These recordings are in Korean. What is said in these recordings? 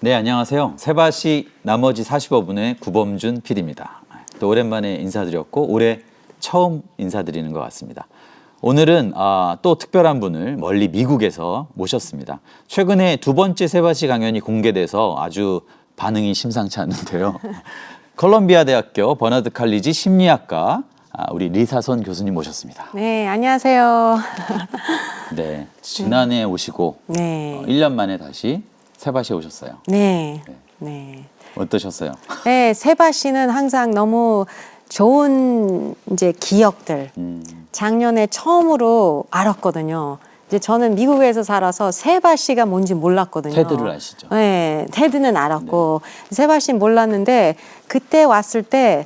네, 안녕하세요. 세바시 나머지 45분의 구범준 PD입니다. 또 오랜만에 인사드렸고 올해 처음 인사드리는 것 같습니다. 오늘은 또 특별한 분을 멀리 미국에서 모셨습니다. 최근에 두 번째 세바시 강연이 공개돼서 아주 반응이 심상치 않은데요. 콜롬비아 대학교 버나드 칼리지 심리학과 우리 리사선 교수님 모셨습니다. 네, 안녕하세요. 네, 지난해 오시고 네. 1년 만에 다시 세바시에 오셨어요. 네. 네. 어떠셨어요? 네, 세바시는 항상 너무 좋은 이제 기억들. 작년에 처음으로 알았거든요. 이제 저는 미국에서 살아서 세바시가 뭔지 몰랐거든요. 테드를 아시죠? 네, 테드는 알았고 세바시 몰랐는데 그때 왔을 때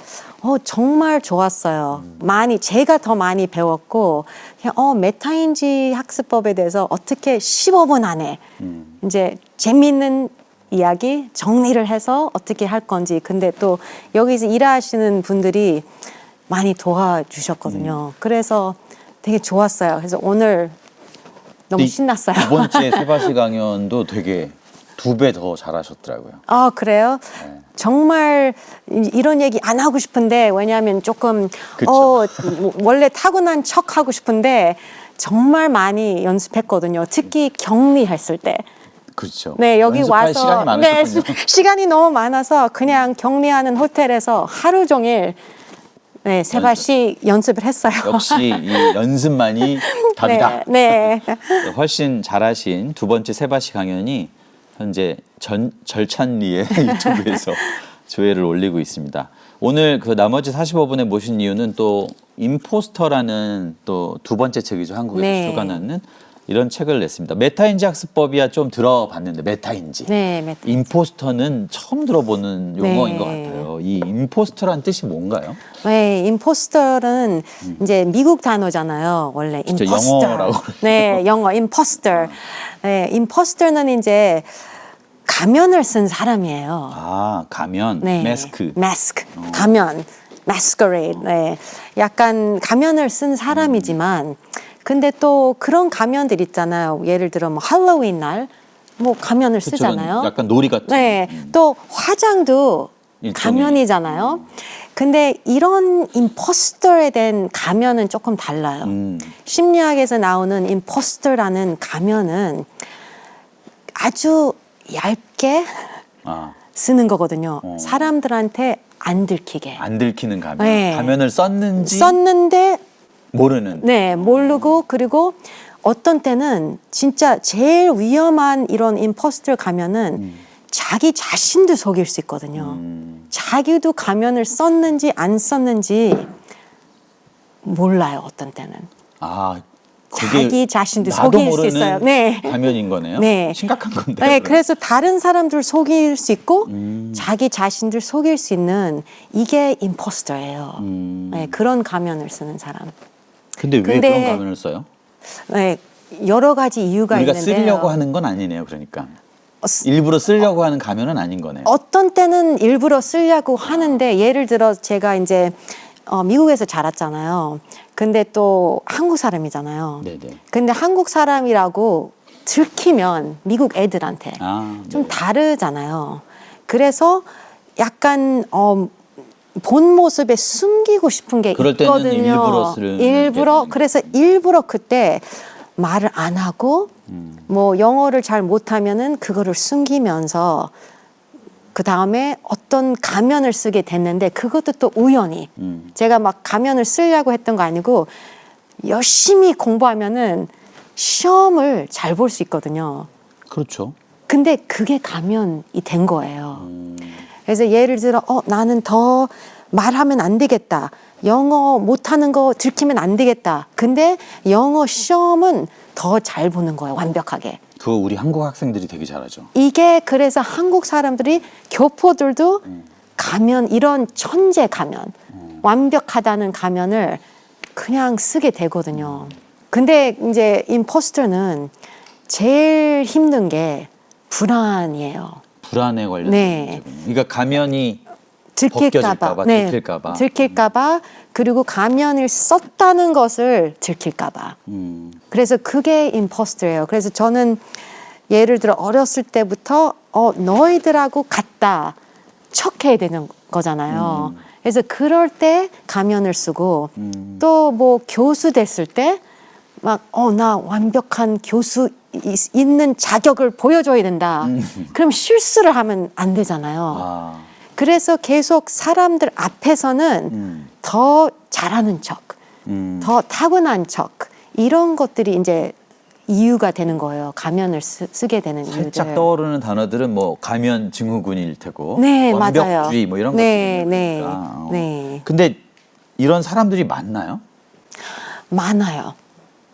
정말 좋았어요. 제가 더 많이 배웠고 그냥 메타인지 학습법에 대해서 어떻게 15분 안에 이제 재미있는 이야기 정리를 해서 어떻게 할 건지. 근데 또 여기서 일하시는 분들이 많이 도와주셨거든요. 그래서 되게 좋았어요. 그래서 오늘 너무 신났어요. 두 번째 세바시 강연도 되게 2배 더 잘하셨더라고요. 아, 그래요? 네. 정말 이런 얘기 안 하고 싶은데 왜냐하면 조금 원래 타고난 척 하고 싶은데 정말 많이 연습했거든요. 특히 격리했을 때. 그렇죠. 네, 여기 와서 시간이 많으셨군요. 시간이 너무 많아서 그냥 격리하는 호텔에서 하루 종일 세바시 연습을 했어요. 역시 이 연습만이 답이다. 네. 훨씬 잘하신 두 번째 세바시 강연이 현재 절찬리에 유튜브에서 조회를 올리고 있습니다. 오늘 그 나머지 45분에 모신 이유는 또 임포스터라는 또 두 번째 책이죠. 한국에서 출간하는 이런 책을 냈습니다. 메타인지 학습법이야 좀 들어봤는데 메타인지. 네, 임포스터는 처음 들어보는 용어인 것 같아요. 이 임포스터란 뜻이 뭔가요? 네, 임포스터는 이제 미국 단어잖아요. 원래 임포스터. 영어라고. 네, 영어 임포스터. 네, 임포스터는 이제 가면을 쓴 사람이에요. 아, 가면, 네. 마스크. 가면, masquerade. 네, 약간 가면을 쓴 사람이지만 근데 또 그런 가면들 있잖아요. 예를 들어 뭐 할로윈 날 뭐 가면을 쓰잖아요. 약간 놀이 같은. 네, 또 화장도 가면이잖아요. 근데 이런 임포스터에 대한 가면은 조금 달라요. 심리학에서 나오는 임포스터라는 가면은 아주 얇게 쓰는 거거든요. 사람들한테 안 들키게. 안 들키는 가면. 네. 가면을 썼는데 모르는. 네, 모르고 그리고 어떤 때는 진짜 제일 위험한 이런 임포스터 가면은 자기 자신도 속일 수 있거든요. 자기도 가면을 썼는지 안 썼는지 몰라요, 어떤 때는. 자기 자신도 속일 수 있어요. 네. 가면인 거네요. 네. 심각한 건데. 네, 그래서 다른 사람들 속일 수 있고 자기 자신들 속일 수 있는 이게 임포스터예요. 네, 그런 가면을 쓰는 사람. 근데 왜 그런 가면을 써요? 네, 여러 가지 이유가 우리가 있는데요. 쓰려고 하는 건 아니네요. 그러니까 일부러 쓰려고 하는 가면은 아닌 거네요. 어떤 때는 일부러 쓰려고 하는데 예를 들어 제가 이제 미국에서 자랐잖아요. 근데 또 한국 사람이잖아요. 네네. 근데 한국 사람이라고 들키면 미국 애들한테 좀 다르잖아요. 그래서 약간 본 모습에 숨기고 싶은 게 그럴 있거든요. 때는 일부러 쓰는 그래서 일부러 그때 말을 안 하고 뭐 영어를 잘 못하면은 그거를 숨기면서 그 다음에 어떤 가면을 쓰게 됐는데 그것도 또 우연히 제가 막 가면을 쓰려고 했던 거 아니고 열심히 공부하면은 시험을 잘 볼 수 있거든요. 그렇죠. 근데 그게 가면이 된 거예요. 그래서 예를 들어 나는 더 말하면 안 되겠다. 영어 못하는 거 들키면 안 되겠다. 근데 영어 시험은 더 잘 보는 거예요. 완벽하게. 그거 우리 한국 학생들이 되게 잘하죠. 이게 그래서 한국 사람들이 교포들도 가면 이런 천재 가면 완벽하다는 가면을 그냥 쓰게 되거든요. 근데 이제 임포스터는 제일 힘든 게 불안이에요. 불안에 관련된 네. 문제군요. 그러니까 가면이 들킬까봐, 들킬까봐. 들킬까봐, 그리고 가면을 썼다는 것을 들킬까봐. 그래서 그게 임포스터예요. 그래서 저는 예를 들어 어렸을 때부터 너희들하고 같다 척해야 되는 거잖아요. 그래서 그럴 때 가면을 쓰고 또 뭐 교수 됐을 때 막 나 완벽한 교수 있는 자격을 보여줘야 된다. 그럼 실수를 하면 안 되잖아요. 아, 그래서 계속 사람들 앞에서는 더 잘하는 척, 더 타고난 척 이런 것들이 이제 이유가 되는 거예요. 가면을 쓰게 되는 살짝 이유들. 떠오르는 단어들은 뭐 가면 증후군일 테고 네, 맞아요. 완벽주의 뭐 이런 네, 것들이 네, 있으니까. 네. 근데 이런 사람들이 많나요? 많아요.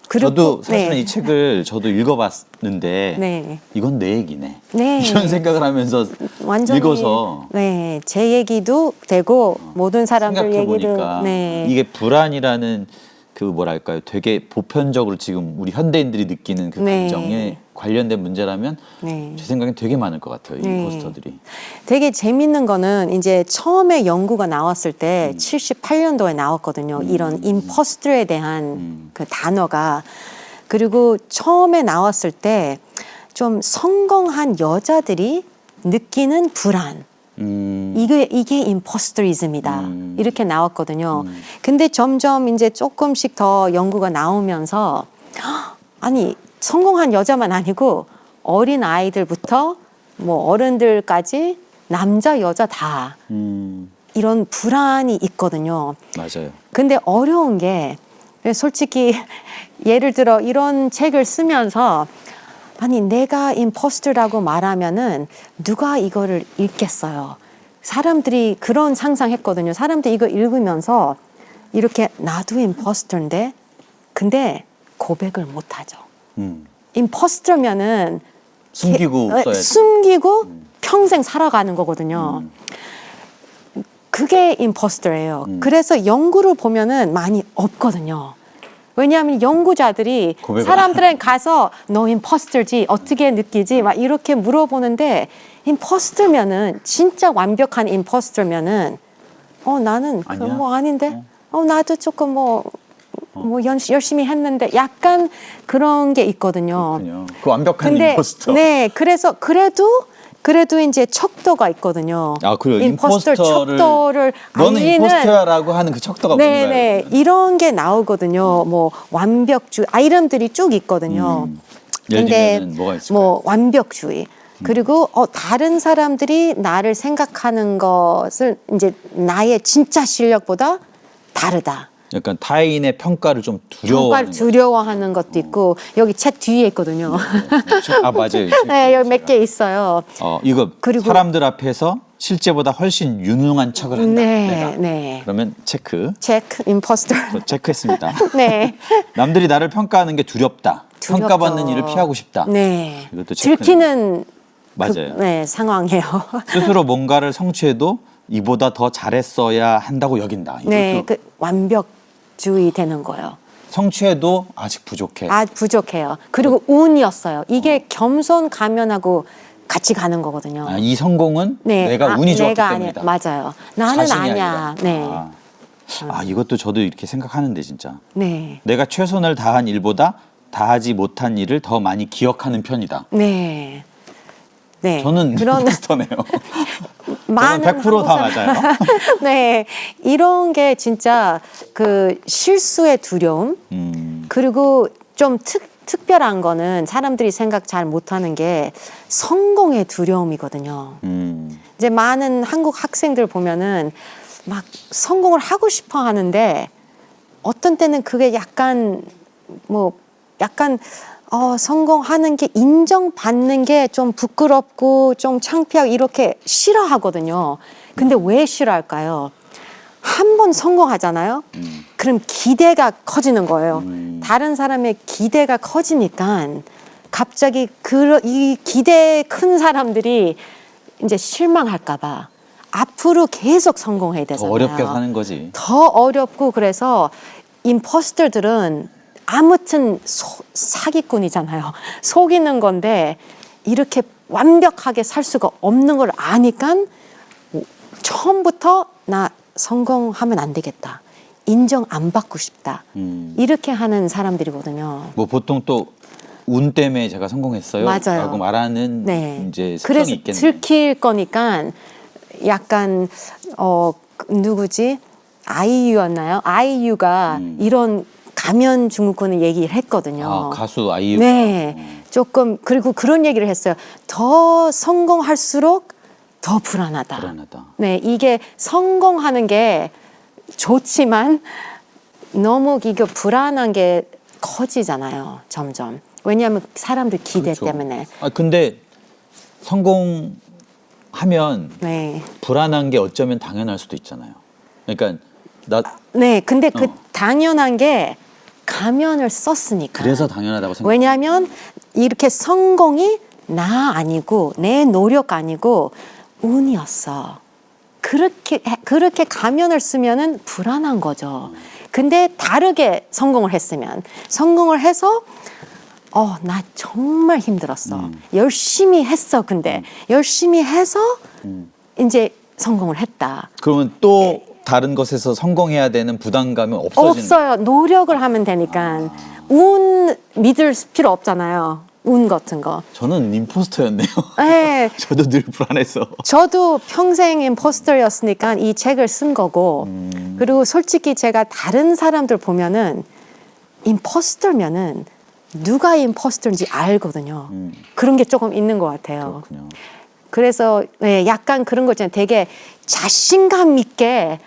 그리고 저도 사실은 네. 이 책을 저도 읽어봤는데 네. 이건 내 얘기네. 네. 이런 생각을 하면서 완전히 읽어서 네, 제 얘기도 되고 모든 사람들 생각해 얘기도 보니까 네. 이게 불안이라는 그 뭐랄까요, 되게 보편적으로 지금 우리 현대인들이 느끼는 그 네. 감정에 관련된 문제라면 네. 제 생각엔 되게 많을 것 같아요. 이 네. 포스터들이. 되게 재밌는 거는 이제 처음에 연구가 나왔을 때 78년도에 나왔거든요. 이런 임포스터에 대한 그 단어가. 그리고 처음에 나왔을 때 좀 성공한 여자들이 느끼는 불안. 이게 임포스터리즘이다. 이렇게 나왔거든요. 근데 점점 이제 조금씩 더 연구가 나오면서 아니 성공한 여자만 아니고 어린 아이들부터 뭐 어른들까지 남자 여자 다 이런 불안이 있거든요. 맞아요. 근데 어려운 게 솔직히 예를 들어 이런 책을 쓰면서 아니 내가 임포스터라고 말하면은 누가 이거를 읽겠어요. 사람들이 그런 상상했거든요. 사람들이 이거 읽으면서 이렇게 나도 임포스터인데 근데 고백을 못 하죠. 임포스터면은 숨기고 써야지. 숨기고 평생 살아가는 거거든요. 그게 임포스터예요. 그래서 연구를 보면은 많이 없거든요. 왜냐하면 연구자들이 고백을 사람들은 가서 너 임포스터지 어떻게 느끼지 막 이렇게 물어보는데 임포스터면은 진짜 완벽한 임포스터면은 나는 아니야? 뭐 아닌데 나도 조금 열심히 했는데 약간 그런 게 있거든요. 그렇군요. 그 완벽한 근데 임포스터. 네 그래서 그래도 이제 척도가 있거든요. 아, 그래요. 임포스터 임포스터를 척도를 너는 알리는 임포스터야라고 하는 그 척도가 뭔가요? 네네 이런 게 나오거든요. 뭐 완벽주의 이름들이 쭉 있거든요. 예를 근데 들면 뭐가 있을까요? 뭐 완벽주의 그리고 다른 사람들이 나를 생각하는 것을 이제 나의 진짜 실력보다 다르다. 약간 타인의 평가를 좀 두려워하는 평가를 두려워하는 것도 있고 여기 책 뒤에 있거든요. 아, 맞아요. 네, 여기 몇 개 있어요. 이거 그리고- 사람들 앞에서 실제보다 훨씬 유능한 척을 한다. 네, 내가. 네. 그러면 체크. 체크, 임포스터. 저 체크했습니다. 네. 남들이 나를 평가하는 게 두렵다. 두렵죠. 평가받는 일을 피하고 싶다. 네. 이것도 체크네요. 들키는 맞아요. 네, 상황이에요. 스스로 뭔가를 성취해도 이보다 더 잘했어야 한다고 여긴다. 이것도 네, 그 완벽주의 되는 거예요. 성취해도 아직 부족해. 부족해요. 그리고 운이었어요. 이게 겸손 가면하고 같이 가는 거거든요. 이 성공은 네, 내가 운이 좋았기 내가 때문이다. 맞아요. 나는 자신이 아니야. 아니라. 네. 이것도 저도 이렇게 생각하는데 진짜. 네. 내가 최선을 다한 일보다 다하지 못한 일을 더 많이 기억하는 편이다. 네. 네. 저는 그런 임포스터네요. 저는 많은 100% 다 한국 맞아요. 네. 이런 게 진짜 그 실수의 두려움 그리고 좀 특별한 거는 사람들이 생각 잘 못하는 게 성공의 두려움이거든요. 이제 많은 한국 학생들 보면은 막 성공을 하고 싶어 하는데 어떤 때는 그게 약간 성공하는 게 인정받는 게 좀 부끄럽고 좀 창피하고 이렇게 싫어하거든요. 근데 왜 싫어할까요? 한 번 성공하잖아요. 그럼 기대가 커지는 거예요. 다른 사람의 기대가 커지니까 갑자기 이 기대 큰 사람들이 이제 실망할까 봐 앞으로 계속 성공해야 더 되잖아요. 어렵게 사는 거지. 더 어렵고 그래서 임포스터들은 아무튼 사기꾼이잖아요. 속이는 건데 이렇게 완벽하게 살 수가 없는 걸 아니까 처음부터 나 성공하면 안 되겠다. 인정 안 받고 싶다. 이렇게 하는 사람들이거든요. 뭐 보통 또 운 때문에 제가 성공했어요. 맞아요. 라고 말하는 네. 이제 그래서 습성이 있겠네요. 들킬 거니까 약간 누구지? 아이유였나요? 아이유가 이런 가면 증후군을 얘기를 했거든요. 아, 가수 아이유. 네. 조금 그리고 그런 얘기를 했어요. 더 성공할수록 더 불안하다. 불안하다. 네, 이게 성공하는 게 좋지만 너무 이거 불안한 게 커지잖아요. 점점. 왜냐하면 사람들 기대 그렇죠. 때문에. 아, 근데 성공하면 네. 불안한 게 어쩌면 당연할 수도 있잖아요. 그러니까 네, 근데 그 당연한 게 가면을 썼으니까. 그래서 당연하다고 생각. 왜냐하면 이렇게 성공이 나 아니고 내 노력 아니고 운이었어. 그렇게 가면을 쓰면은 불안한 거죠. 근데 다르게 성공을 했으면 성공을 해서 나 정말 힘들었어. 열심히 했어. 근데 열심히 해서 이제 성공을 했다. 그러면 또 다른 것에서 성공해야 되는 부담감은 없어지는. 없어요. 노력을 하면 되니까 운 믿을 필요 없잖아요. 운 같은 거. 저는 임포스터였네요. 네. 저도 늘 불안해서. 저도 평생 임포스터였으니까 이 책을 쓴 거고 그리고 솔직히 제가 다른 사람들 보면은 임포스터면은 누가 임포스터인지 알거든요. 그런 게 조금 있는 것 같아요. 그렇군요. 그래서 네, 약간 그런 거 있잖아요. 되게 자신감 있게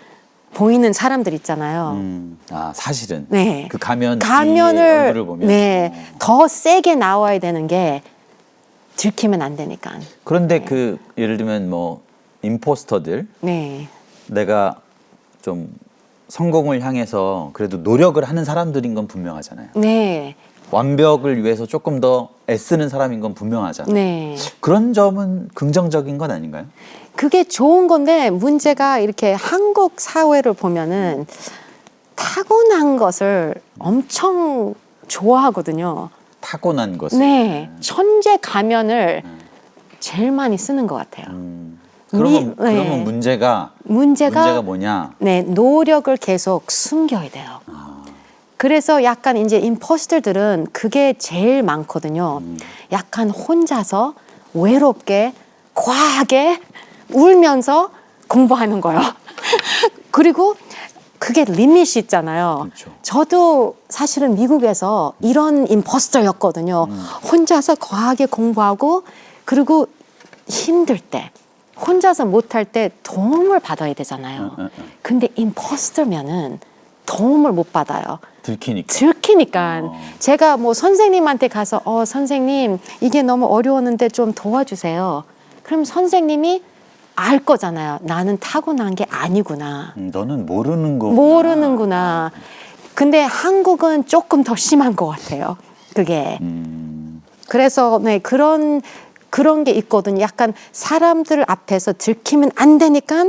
보이는 사람들 있잖아요. 아, 사실은. 네. 그 가면 가면을 뒤에 얼굴을 보면. 네, 더 세게 나와야 되는 게 들키면 안 되니까. 그런데 그 예를 들면 뭐 임포스터들 네. 내가 좀 성공을 향해서 그래도 노력을 하는 사람들인 건 분명하잖아요. 네. 완벽을 위해서 조금 더 애쓰는 사람인 건 분명하잖아요. 네. 그런 점은 긍정적인 건 아닌가요? 그게 좋은 건데 문제가 이렇게 한국 사회를 보면은 타고난 것을 엄청 좋아하거든요. 타고난 것을. 네. 천재 가면을 제일 많이 쓰는 것 같아요. 그러면, 네. 그러면 문제가 뭐냐? 네, 노력을 계속 숨겨야 돼요. 그래서 약간 이제 임포스터들은 그게 제일 많거든요. 약간 혼자서 외롭게 과하게 울면서 공부하는 거예요. 그리고 그게 리밋이 있잖아요. 그렇죠. 저도 사실은 미국에서 이런 임포스터였거든요. 혼자서 과하게 공부하고 그리고 힘들 때 혼자서 못할 때 도움을 받아야 되잖아요. 근데 임포스터면은 도움을 못 받아요. 들키니까. 제가 뭐 선생님한테 가서 선생님 이게 너무 어려웠는데 좀 도와주세요. 그럼 선생님이 알 거잖아요. 나는 타고난 게 아니구나. 너는 모르는구나. 모르는구나. 근데 한국은 조금 더 심한 것 같아요. 그게. 그래서 네, 그런 게 있거든요. 약간 사람들 앞에서 들키면 안 되니까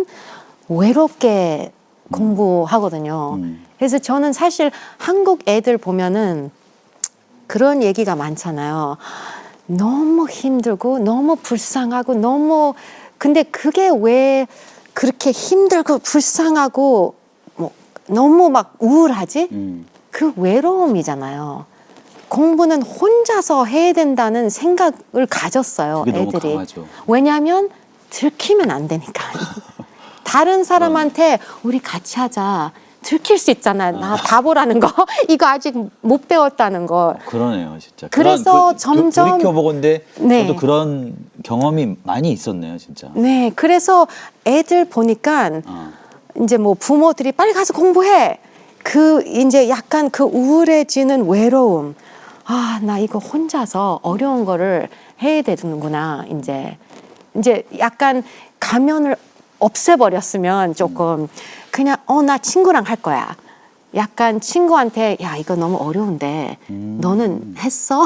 외롭게 공부하거든요. 그래서 저는 사실 한국 애들 보면은 그런 얘기가 많잖아요. 너무 힘들고 너무 불쌍하고 너무 근데 그게 왜 그렇게 힘들고 불쌍하고 뭐 너무 막 우울하지? 그 외로움이잖아요. 공부는 혼자서 해야 된다는 생각을 가졌어요, 그게 너무 애들이. 강하죠. 왜냐하면 들키면 안 되니까. 다른 사람한테 우리 같이 하자. 들킬 수 있잖아. 나 바보라는 거. 이거 아직 못 배웠다는 거. 그러네요, 진짜. 그래서 점점 돌이켜보건데 네. 저도 그런 경험이 많이 있었네요, 진짜. 네, 그래서 애들 보니까 이제 뭐 부모들이 빨리 가서 공부해. 그 이제 약간 그 우울해지는 외로움. 아, 나 이거 혼자서 어려운 거를 해야 되는구나. 이제 약간 가면을 없애버렸으면 조금 그냥 나 친구랑 할 거야. 약간 친구한테 야 이거 너무 어려운데 너는 했어?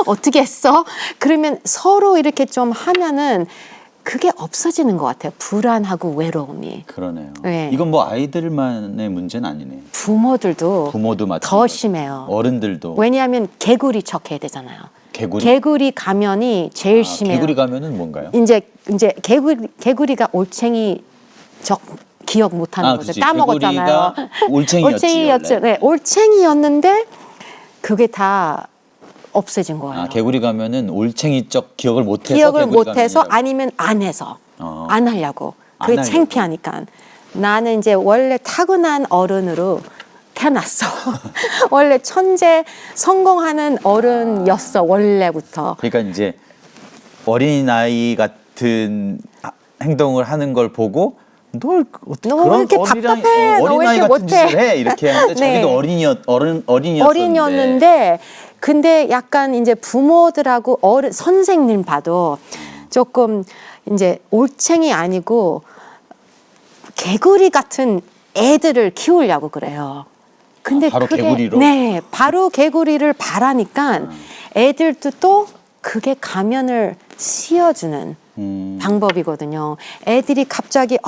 어떻게 했어? 그러면 서로 이렇게 좀 하면은 그게 없어지는 것 같아요. 불안하고 외로움이. 그러네요. 네. 이건 뭐 아이들만의 문제는 아니네. 부모들도 부모도 더 마찬가지. 심해요. 어른들도. 왜냐하면 개구리 척해야 되잖아요. 개구리? 개구리 가면이 제일 심해요. 개구리 가면은 뭔가요? 이제 개구리가 올챙이 기억 못하는 거죠. 그치. 까먹었잖아요. 개구리가 올챙이였지. 올챙이였죠. 원래. 네, 올챙이였는데 그게 다 없어진 거예요. 아, 개구리 가면은 올챙이적 기억을 못해서 기억을 개구리 못해서 가면이라고. 아니면 안 해서 안 하려고. 안 그게 하려고. 창피하니까. 나는 이제 원래 타고난 어른으로 태어났어. 원래 천재 성공하는 어른이었어 원래부터. 그러니까 이제 어린아이 같은 행동을 하는 걸 보고 너 어떻게 너 그런 이렇게 답답해. 너 왜 어린아이 이렇게 같은 못해? 짓을 해 이렇게 하는데 네. 자기도 어린이였는데 어린이였는데 근데 약간 이제 부모들하고 선생님 봐도 조금 이제 올챙이 아니고 개구리 같은 애들을 키우려고 그래요. 근데 바로 그게, 개구리로? 네, 바로 개구리를 바라니까 애들도 또 그게 가면을 씌워주는 방법이거든요. 애들이 갑자기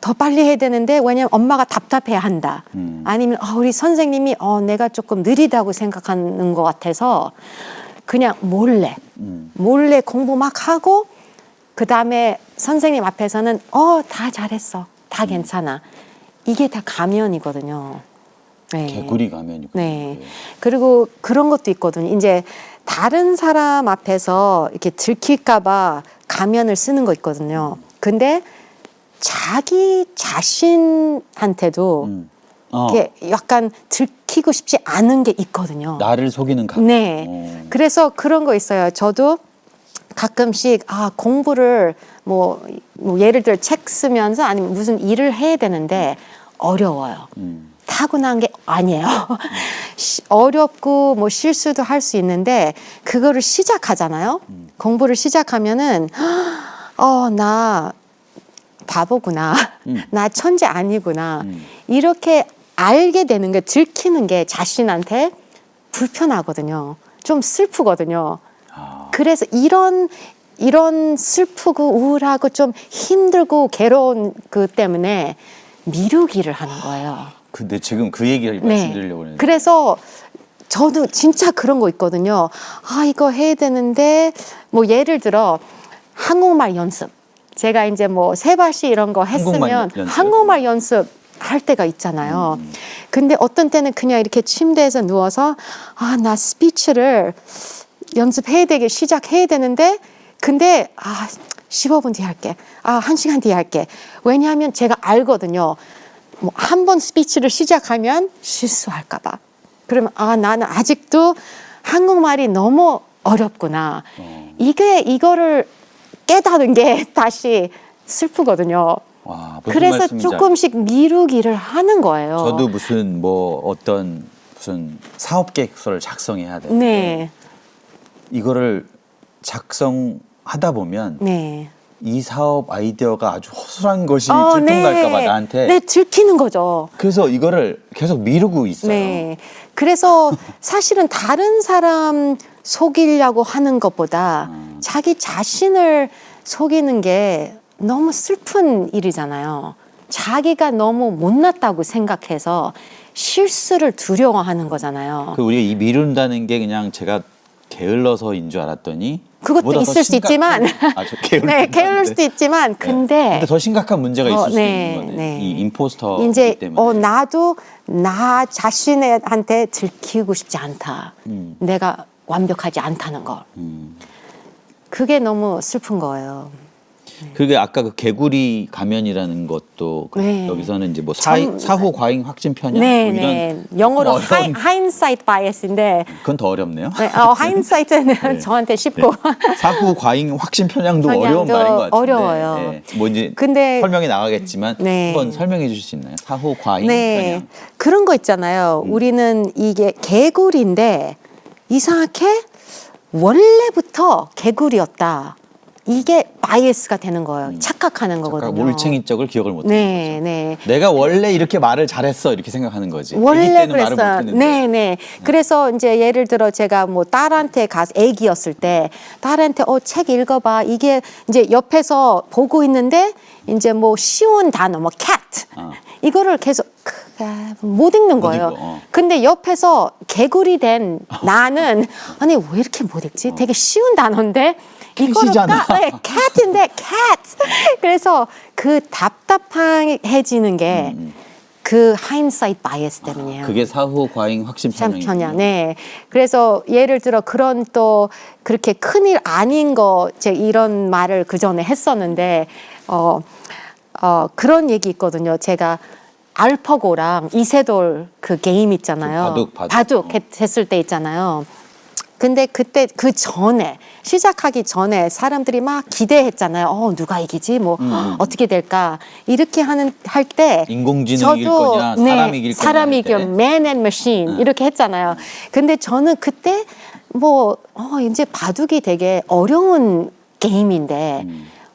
더 빨리 해야 되는데 왜냐면 엄마가 답답해 한다. 아니면 우리 선생님이 내가 조금 느리다고 생각하는 것 같아서 그냥 몰래 공부 막 하고 그 다음에 선생님 앞에서는 다 잘했어. 다 괜찮아. 이게 다 가면이거든요. 네. 개구리 가면이고. 네. 그리고 그런 것도 있거든요. 이제 다른 사람 앞에서 이렇게 들킬까봐 가면을 쓰는 거 있거든요. 근데 자기 자신한테도 이렇게 약간 들키고 싶지 않은 게 있거든요. 나를 속이는 가면. 네. 그래서 그런 거 있어요. 저도 가끔씩 공부를 뭐 예를 들어 책 쓰면서 아니면 무슨 일을 해야 되는데 어려워요. 타고난 게 아니에요. 어렵고 뭐 실수도 할 수 있는데 그거를 시작하잖아요. 공부를 시작하면은 나 바보구나. 나 천재 아니구나. 이렇게 알게 되는 게 들키는 게 자신한테 불편하거든요. 좀 슬프거든요. 그래서 이런 슬프고 우울하고 좀 힘들고 괴로운 그 때문에 미루기를 하는 거예요. 근데 지금 그 얘기를 말씀드리려고 했는데. 그래서 저도 진짜 그런 거 있거든요. 이거 해야 되는데 뭐 예를 들어 한국말 연습. 제가 이제 뭐 세바시 이런 거 했으면 한국말 연습 할 때가 있잖아요. 근데 어떤 때는 그냥 이렇게 침대에서 누워서 나 스피치를 시작해야 되는데 근데 15분 뒤에 할게. 1시간 뒤에 할게. 왜냐하면 제가 알거든요. 뭐 한 번 스피치를 시작하면 실수할까 봐. 그러면 나는 아직도 한국말이 너무 어렵구나. 이거를 깨달은 게 다시 슬프거든요. 와, 무슨 그래서 말씀인지 조금씩 미루기를 하는 거예요. 저도 무슨 사업 계획서를 작성해야 되는데 네. 이거를 작성하다 보면 네. 이 사업 아이디어가 아주 허술한 것이 들통날까 봐 나한테. 네, 들키는 거죠. 그래서 이거를 계속 미루고 있어요. 네. 그래서 사실은 다른 사람 속이려고 하는 것보다 자기 자신을 속이는 게 너무 슬픈 일이잖아요. 자기가 너무 못났다고 생각해서 실수를 두려워하는 거잖아요. 우리가 이 미룬다는 게 그냥 제가 게을러서인 줄 알았더니 그것도 있을 수 있지만 네, 게을릴 수도 있지만 근데 더 심각한 문제가 있을 수도 네, 있는 거네. 네. 이 임포스터이기 이제 때문에. 나도 나 자신한테 들키고 싶지 않다. 내가 완벽하지 않다는 거. 그게 너무 슬픈 거예요. 그게 아까 그 개구리 가면이라는 것도 네. 여기서는 이제 뭐 사후 과잉 확진 편향 네, 뭐 이런 네. 영어로 어려운- hindsight bias인데 그건 더 어렵네요. 네, hindsight는 네. 저한테 쉽고 사후 과잉 확진 편향도 어려운 편향도 말인 것 같은데. 어려워요. 네. 뭐 이제 근데 설명이 나가겠지만 네. 한번 설명해 주실 수 있나요? 사후 과잉 네. 편향. 그런 거 있잖아요. 우리는 이게 개구리인데 이상하게 원래부터 개구리였다. 이게 바이어스가 되는 거예요. 착각하는 거거든요. 올챙이적을 기억을 못하는 네, 거죠. 네. 내가 원래 이렇게 말을 잘했어 이렇게 생각하는 거지. 아기 원래 때는 말을 그랬어요. 못했는데. 네, 네. 그래서 이제 예를 들어 제가 뭐 딸한테 가서 애기였을 때 딸한테 책 읽어봐. 이게 이제 옆에서 보고 있는데 이제 뭐 쉬운 단어 뭐 cat 이거를 계속 못 읽는 거예요. 읽어, 근데 옆에서 개구리 된 나는 아니 왜 이렇게 못 읽지? 되게 쉬운 단어인데 이거를 캣이잖아. cat인데 cat. 그래서 그 답답해지는 게 그 hindsight bias 때문이에요. 그게 사후 과잉 확신 편향이군요. 편향. 네. 그래서 예를 들어 그런 또 그렇게 큰일 아닌 거 제 이런 말을 그 전에 했었는데 그런 얘기 있거든요. 제가 알파고랑 이세돌 그 게임 있잖아요. 그 바둑. 했을 때 있잖아요. 근데 그때 그 전에 시작하기 전에 사람들이 막 기대했잖아요. 누가 이기지? 뭐 어떻게 될까? 이렇게 할 때 인공지능 이길 거냐, 사람이 이길 거냐. 사람이 할 때. 이겨 man and machine 이렇게 했잖아요. 근데 저는 그때 뭐 이제 바둑이 되게 어려운 게임인데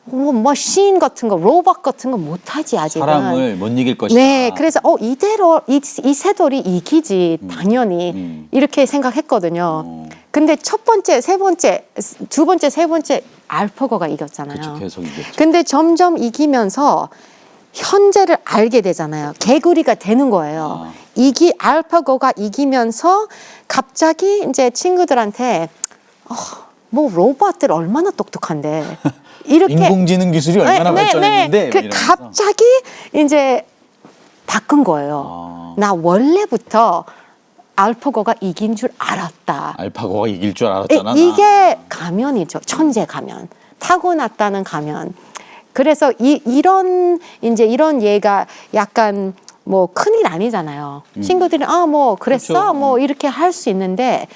뭐 머신 같은 거, 로봇 같은 거 못하지 아직은. 사람을 못 이길 것이다. 네, 그래서 이대로 이세돌이 이기지 당연히 이렇게 생각했거든요. 근데 첫 번째, 세 번째, 두 번째, 세 번째 알파고가 이겼잖아요. 그렇죠, 계속 이겼죠. 근데 점점 이기면서 현재를 알게 되잖아요. 개구리가 되는 거예요. 알파고가 이기면서 갑자기 이제 친구들한테 뭐 로봇들 얼마나 똑똑한데 이렇게 인공지능 기술이 얼마나 발전했는데 그 이러면서. 갑자기 이제 바꾼 거예요. 나 원래부터 알파고가 이긴 줄 알았다. 알파고가 이길 줄 알았잖아. 이게 가면이죠. 천재 가면. 타고났다는 가면. 그래서 이런 예가 약간 뭐 큰일 아니잖아요. 친구들이 뭐 그랬어? 그렇죠. 뭐 이렇게 할 수 있는데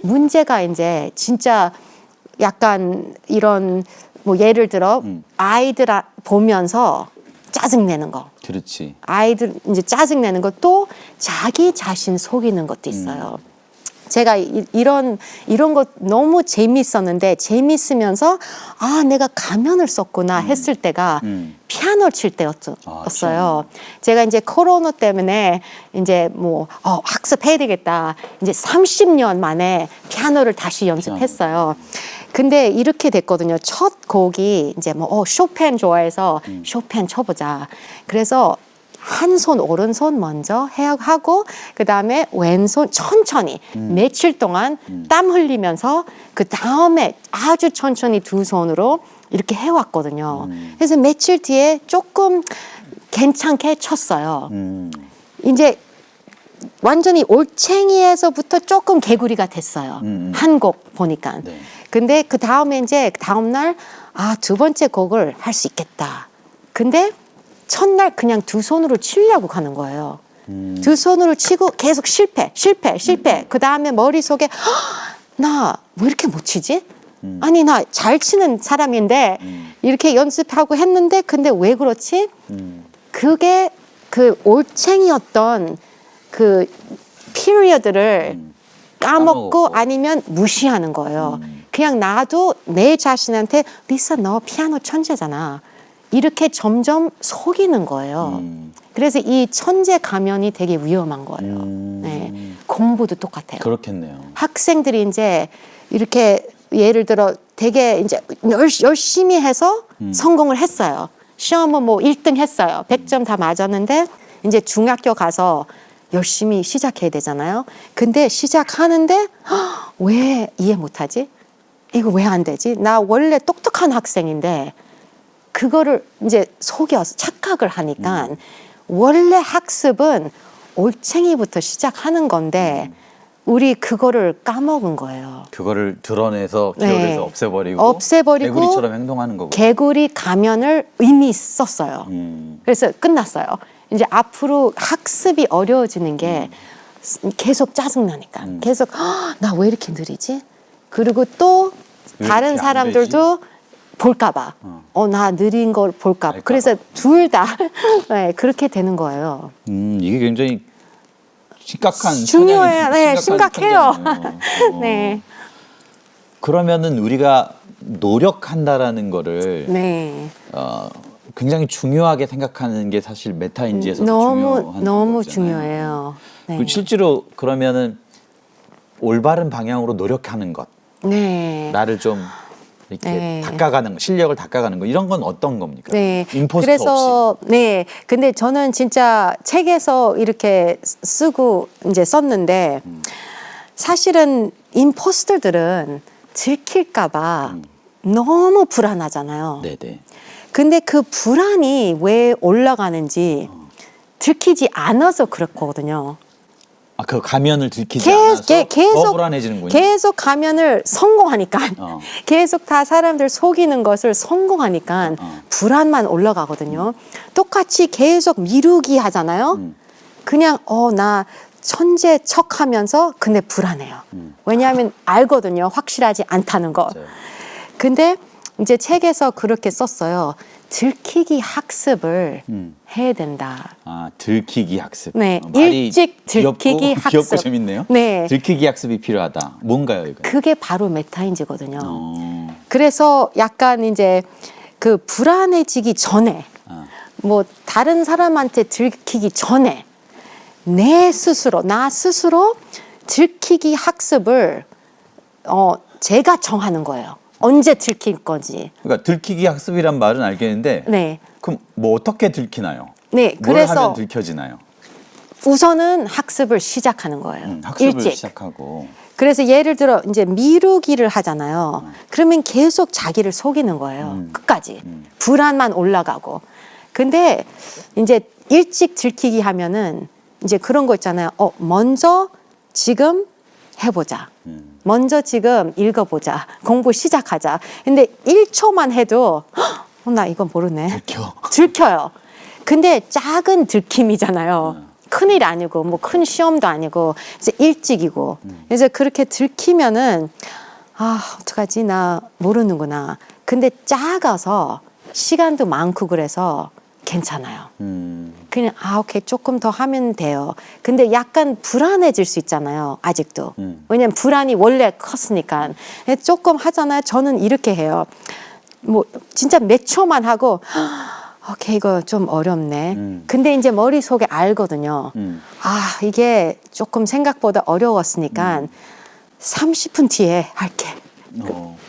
문제가 이제 진짜 약간 이런 뭐 예를 들어 아이들 보면서 짜증내는 거. 그렇지. 아이들 이제 짜증내는 것도 자기 자신 속이는 것도 있어요. 제가 이런 거 너무 재밌었는데 재밌으면서 내가 가면을 썼구나 했을 때가 피아노 칠 때였어요. 제가 이제 코로나 때문에 이제 뭐 학습해야 되겠다. 이제 30년 만에 피아노를 다시 연습했어요. 근데 이렇게 됐거든요. 첫 곡이 이제 뭐 쇼팽 좋아해서 쇼팽 쳐보자. 그래서 한 손 오른손 먼저 하고 그다음에 왼손 천천히 며칠 동안 땀 흘리면서 그 다음에 아주 천천히 두 손으로 이렇게 해왔거든요. 그래서 며칠 뒤에 조금 괜찮게 쳤어요. 이제 완전히 올챙이에서부터 조금 개구리가 됐어요. 한 곡 보니까. 네. 근데 그 다음에 이제 다음 날 두 번째 곡을 할 수 있겠다. 근데 첫날 그냥 두 손으로 치려고 가는 거예요. 두 손으로 치고 계속 실패. 그 다음에 머릿속에 나 왜 이렇게 못 치지? 아니 나 잘 치는 사람인데 이렇게 연습하고 했는데 근데 왜 그렇지? 그게 그 올챙이였던 그 피리어드를 까먹고 아니면 무시하는 거예요. 그냥 나도 내 자신한테 리사 너 피아노 천재잖아. 이렇게 점점 속이는 거예요. 그래서 이 천재 가면이 되게 위험한 거예요. 네. 공부도 똑같아요. 그렇겠네요. 학생들이 이제 이렇게 예를 들어 되게 이제 열심히 해서 성공을 했어요. 시험은 뭐 1등 했어요. 100점 다 맞았는데 이제 중학교 가서 열심히 시작해야 되잖아요. 근데 시작하는데 왜 이해 못하지? 이거 왜 안 되지? 나 원래 똑똑한 학생인데 그거를 이제 속여서 착각을 하니까 원래 학습은 올챙이부터 시작하는 건데 우리 그거를 까먹은 거예요. 그거를 드러내서 기억에서 없애버리고 개구리처럼 행동하는 거고. 개구리 가면을 이미 썼어요. 그래서 끝났어요. 이제 앞으로 학습이 어려워지는 게 계속 짜증나니까. 계속 나 왜 이렇게 느리지? 그리고 또 다른 사람들도 볼까 봐. 나 느린 걸 볼까 봐. 그래서 둘 다 네, 그렇게 되는 거예요. 이게 굉장히 심각한 중요해요. 네, 심각해요. 네. 그러면은 우리가 노력한다라는 거를 네. 굉장히 중요하게 생각하는 게 사실 메타인지에서 중요한 너무 거잖아요. 중요해요. 네. 실제로 그러면은 올바른 방향으로 노력하는 것, 네. 나를 좀 이렇게 네. 닦아가는 거, 실력을 닦아가는 거 이런 건 어떤 겁니까? 네. 임포스터 그래서 없이. 네. 근데 저는 진짜 책에서 이렇게 쓰고 이제 썼는데 사실은 임포스터들은 들킬까 봐 너무 불안하잖아요. 네네. 근데 그 불안이 왜 올라가는지 들키지 않아서 그렇거든요. 아, 그 가면을 들키지 않아서 더 불안해지는군요. 계속 가면을 성공하니까 계속 다 사람들 속이는 것을 성공하니까 불안만 올라가거든요. 똑같이 계속 미루기 하잖아요. 그냥 나 천재 척하면서 근데 불안해요. 왜냐하면 알거든요. 확실하지 않다는 거. 맞아요. 근데 이제 책에서 그렇게 썼어요. 들키기 학습을 해야 된다. 아, 들키기 학습. 네, 말이 일찍 들키기 귀엽고, 학습. 귀엽고 재밌네요. 네. 들키기 학습이 필요하다. 뭔가요, 이거? 그게 바로 메타인지거든요. 어. 그래서 약간 이제 그 불안해지기 전에 뭐 다른 사람한테 들키기 전에 나 스스로 들키기 학습을 제가 정하는 거예요. 언제 들킬 건지. 그러니까 들키기 학습이란 말은 알겠는데, 네. 그럼 뭐 어떻게 들키나요? 네. 뭘 그래서 하면 들켜지나요? 우선은 학습을 시작하는 거예요. 학습을 일찍. 시작하고. 그래서 예를 들어 이제 미루기를 하잖아요. 그러면 계속 자기를 속이는 거예요. 끝까지. 불안만 올라가고. 근데 이제 일찍 들키기 하면은 이제 그런 거 있잖아요. 먼저 지금 해보자. 먼저 지금 읽어보자. 공부 시작하자. 근데 1초만 해도 나 이건 모르네. 들켜요. 근데 작은 들킴이잖아요. 큰일 아니고 뭐 큰 시험도 아니고 이제 일찍이고 이제 그렇게 들키면은 어떡하지 나 모르는구나. 근데 작아서 시간도 많고 그래서 괜찮아요. 그냥 오케이 조금 더 하면 돼요. 근데 약간 불안해질 수 있잖아요. 아직도. 왜냐면 불안이 원래 컸으니까. 조금 하잖아요. 저는 이렇게 해요. 뭐 진짜 몇 초만 하고 오케이 이거 좀 어렵네. 근데 이제 머릿속에 알거든요. 이게 조금 생각보다 어려웠으니까 30분 뒤에 할게.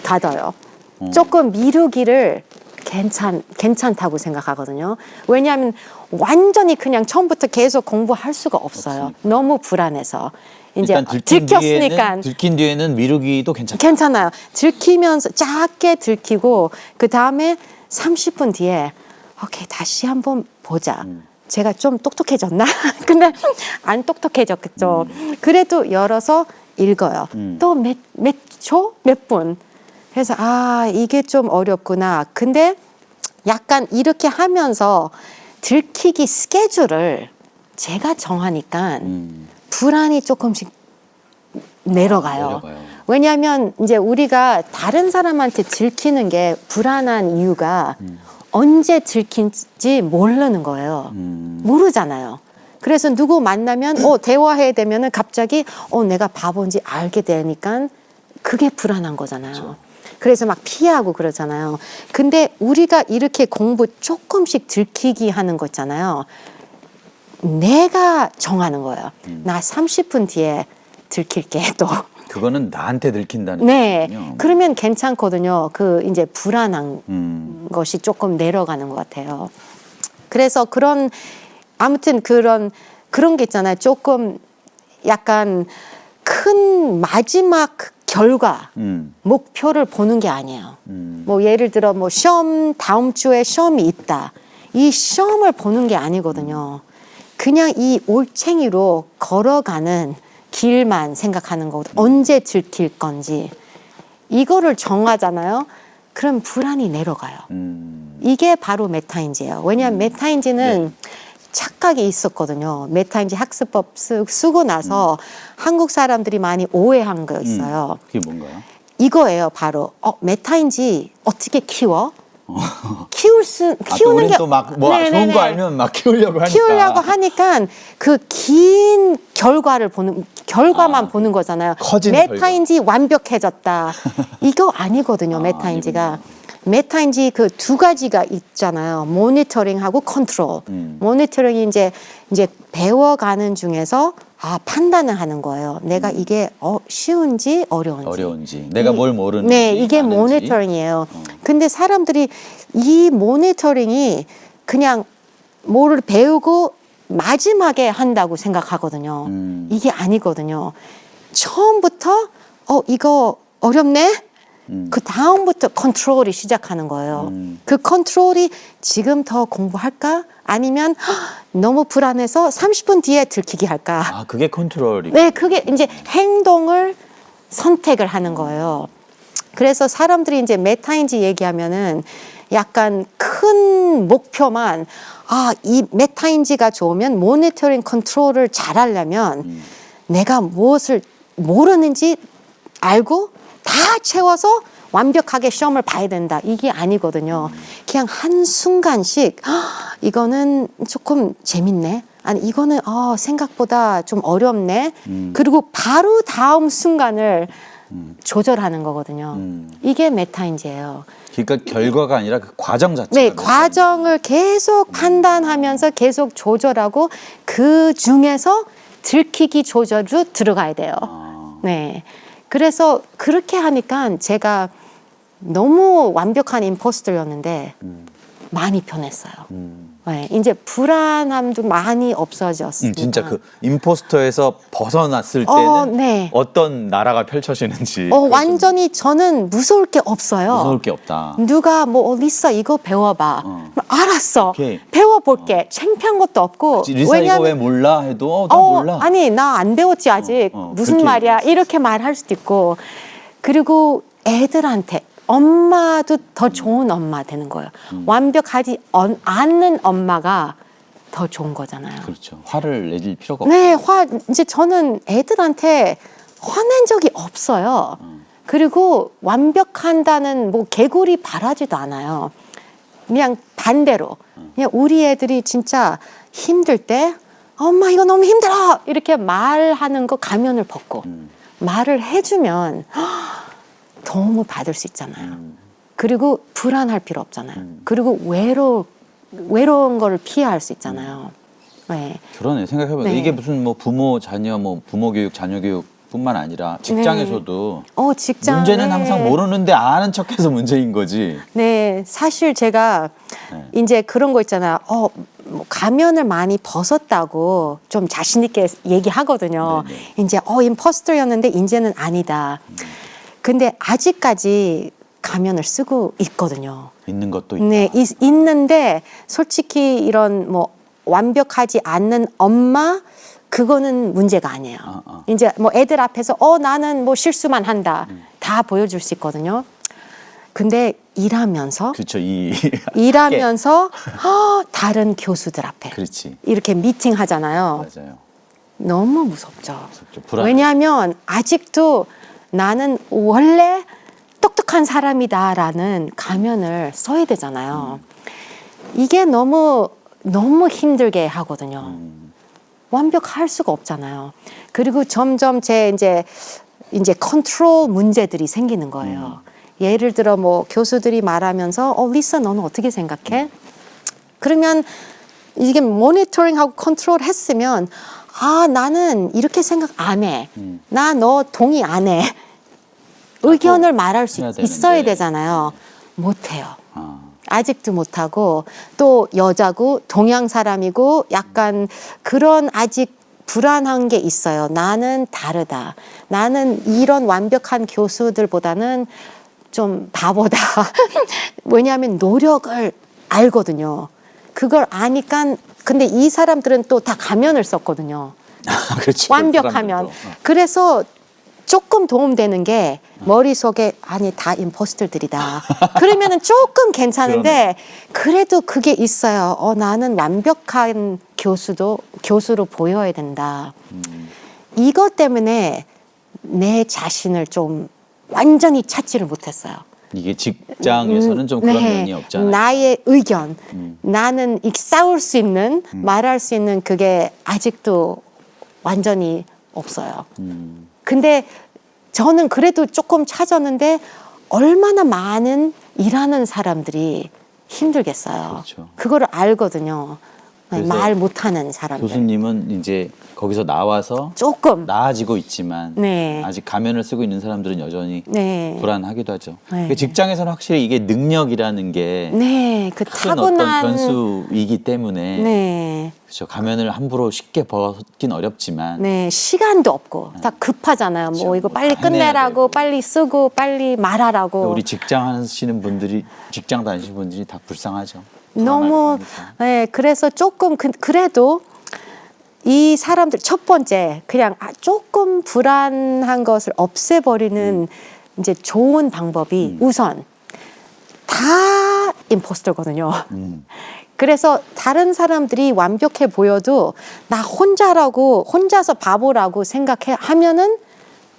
닫아요. 조금 미루기를 괜찮다고 생각하거든요. 왜냐하면 완전히 그냥 처음부터 계속 공부할 수가 없어요. 너무 불안해서. 이제 들켰으니까. 들킨 뒤에는 미루기도 괜찮아요. 들키면서 작게 들키고 그 다음에 30분 뒤에 오케이 다시 한번 보자. 제가 좀 똑똑해졌나? 근데 안 똑똑해졌겠죠. 그래도 열어서 읽어요. 또 몇 초? 몇 분? 그래서 이게 좀 어렵구나. 근데 약간 이렇게 하면서 들키기 스케줄을 제가 정하니까 불안이 조금씩 내려가요. 왜냐하면 이제 우리가 다른 사람한테 들키는 게 불안한 이유가 언제 들킨지 모르는 거예요. 모르잖아요. 그래서 누구 만나면 대화해야 되면은 갑자기 내가 바본지 알게 되니까 그게 불안한 거잖아요. 그렇죠. 그래서 막 피하고 그러잖아요. 근데 우리가 이렇게 공부 조금씩 들키기 하는 거 있잖아요. 내가 정하는 거예요. 나 30분 뒤에 들킬게 또. 그거는 나한테 들킨다는 네. 거군요. 그러면 괜찮거든요. 그 이제 불안한 것이 조금 내려가는 것 같아요. 그래서 아무튼 그런 게 있잖아요. 조금 약간 큰 마지막 결과, 목표를 보는 게 아니에요. 뭐 예를 들어 뭐 다음 주에 시험이 있다. 이 시험을 보는 게 아니거든요. 그냥 이 올챙이로 걸어가는 길만 생각하는 거거든요. 언제 들킬 건지. 이거를 정하잖아요. 그럼 불안이 내려가요. 이게 바로 메타인지예요. 왜냐하면 메타인지는 착각이 있었거든요. 메타인지 학습법 쓰고 나서 한국 사람들이 많이 오해한 거 있어요. 그게 뭔가요? 이거예요, 바로. 메타인지 어떻게 키워? 키우는 게 또 막 좋은 거 알면 막 키우려고 하니까 그 긴 결과만 보는 거잖아요. 메타인지 완벽해졌다. 이거 아니거든요, 메타인지가. 메타인지 그 두 가지가 있잖아요. 모니터링하고 컨트롤. 모니터링이 이제 배워가는 중에서 판단을 하는 거예요. 내가 이게 쉬운지 어려운지. 내가 뭘 모르는지. 네, 이게 모니터링이에요. 근데 사람들이 이 모니터링이 그냥 뭐를 배우고 마지막에 한다고 생각하거든요. 이게 아니거든요. 처음부터 이거 어렵네? 그 다음부터 컨트롤이 시작하는 거예요. 그 컨트롤이 지금 더 공부할까? 아니면 너무 불안해서 30분 뒤에 들키기 할까? 아, 그게 컨트롤이. 네, 그게 이제 행동을 선택을 하는 거예요. 그래서 사람들이 이제 메타인지 얘기하면은 약간 큰 목표만 이 메타인지가 좋으면 모니터링 컨트롤을 잘하려면 내가 무엇을 모르는지 알고 다 채워서 완벽하게 시험을 봐야 된다. 이게 아니거든요. 그냥 한순간씩 이거는 조금 재밌네. 아니 이거는 생각보다 좀 어렵네. 그리고 바로 다음 순간을 조절하는 거거든요. 이게 메타인지예요. 그러니까 결과가 아니라 그 과정 자체가. 네, 과정을 계속 판단하면서 계속 조절하고 그 중에서 들키기 조절로 들어가야 돼요. 네. 그래서 그렇게 하니까 제가 너무 완벽한 임포스터였는데 많이 편했어요. 네, 이제 불안함도 많이 없어졌습니다. 진짜 그 임포스터에서 벗어났을 때는 네. 어떤 나라가 펼쳐지는지. 완전히 저는 무서울 게 없어요. 무서울 게 없다. 누가 리사 이거 배워봐. 알았어. 오케이. 배워볼게. 창피한 것도 없고. 리사 이거 왜 몰라 해도 나 몰라. 아니 나 안 배웠지 아직. 무슨 그렇게 말이야. 이렇게 말할 수도 있고. 그리고 애들한테 엄마도 더 좋은 엄마 되는 거예요. 완벽하지 않는 엄마가 더 좋은 거잖아요. 그렇죠. 화를 내질 필요가 없고. 네, 이제 저는 애들한테 화낸 적이 없어요. 그리고 완벽한다는 개구리 바라지도 않아요. 그냥 반대로. 그냥 우리 애들이 진짜 힘들 때 엄마 이거 너무 힘들어 이렇게 말하는 거 가면을 벗고 말을 해주면 도움을 받을 수 있잖아요. 그리고 불안할 필요 없잖아요. 그리고 외로운 걸 피할 수 있잖아요. 네. 그러네. 생각해보면 네. 이게 무슨 부모 자녀 부모 교육 자녀 교육뿐만 아니라 직장에서도 직장 문제는 항상 모르는데 아는 척해서 문제인 거지. 네, 사실 제가 이제 그런 거 있잖아요. 가면을 많이 벗었다고 좀 자신 있게 얘기하거든요. 네네. 이제 임포스터였는데 이제는 아니다. 근데 아직까지 가면을 쓰고 있거든요. 있는 것도 있다. 네, 있는데 솔직히 이런 완벽하지 않는 엄마 그거는 문제가 아니에요. 이제 애들 앞에서 나는 실수만 한다. 다 보여줄 수 있거든요. 근데 일하면서 그렇죠. 일하면서 다른 교수들 앞에 그렇지. 이렇게 미팅 하잖아요. 맞아요. 너무 무섭죠. 불안해. 왜냐하면 아직도 나는 원래 똑똑한 사람이다라는 가면을 써야 되잖아요. 이게 너무 힘들게 하거든요. 완벽할 수가 없잖아요. 그리고 점점 제 이제 컨트롤 문제들이 생기는 거예요. 예를 들어 교수들이 말하면서 리사 너는 어떻게 생각해? 그러면 이게 모니터링하고 컨트롤 했으면 나는 이렇게 생각 안 해. 나 너 동의 안 해. 의견을 말할 수 있어야 되잖아요. 못해요. 아직도 못하고 또 여자고 동양 사람이고 약간 그런 아직 불안한 게 있어요. 나는 다르다. 나는 이런 완벽한 교수들보다는 좀 바보다. 왜냐하면 노력을 알거든요. 그걸 아니까 근데 이 사람들은 또 다 가면을 썼거든요. 그렇죠. 완벽하면. 그래서 조금 도움되는 게 머릿속에 아니 다 임포스터들이다. 그러면은 조금 괜찮은데 그래도 그게 있어요. 나는 완벽한 교수로 보여야 된다. 이것 때문에 내 자신을 좀 완전히 찾지를 못했어요. 이게 직장에서는 좀 그런 면이 없잖아요. 나의 의견, 나는 싸울 수 있는, 말할 수 있는 그게 아직도 완전히 없어요. 근데 저는 그래도 조금 찾았는데 얼마나 많은 일하는 사람들이 힘들겠어요. 그렇죠. 그거를 알거든요. 네, 그래서 말 못하는 사람들. 교수님은 이제 거기서 나와서 조금. 나아지고 있지만 네. 아직 가면을 쓰고 있는 사람들은 여전히 네. 불안하기도 하죠. 네. 그 직장에서는 확실히 이게 능력이라는 게 네, 그 큰 타고난 어떤 변수이기 때문에 네. 그렇죠. 가면을 함부로 쉽게 벗긴 어렵지만 네, 시간도 없고 다 급하잖아요. 그렇죠. 뭐 이거 빨리 다 해내야 끝내라고, 되고. 빨리 쓰고, 빨리 말하라고. 우리 직장 하시는 분들이 직장 다니시는 분들이 다 불쌍하죠. 너무 불안하기도 하니까. 네, 그래서 조금 그래도 이 사람들 첫 번째 그냥 조금 불안한 것을 없애버리는 이제 좋은 방법이 우선 다 임포스터거든요. 그래서 다른 사람들이 완벽해 보여도 나 혼자서 바보라고 생각하면은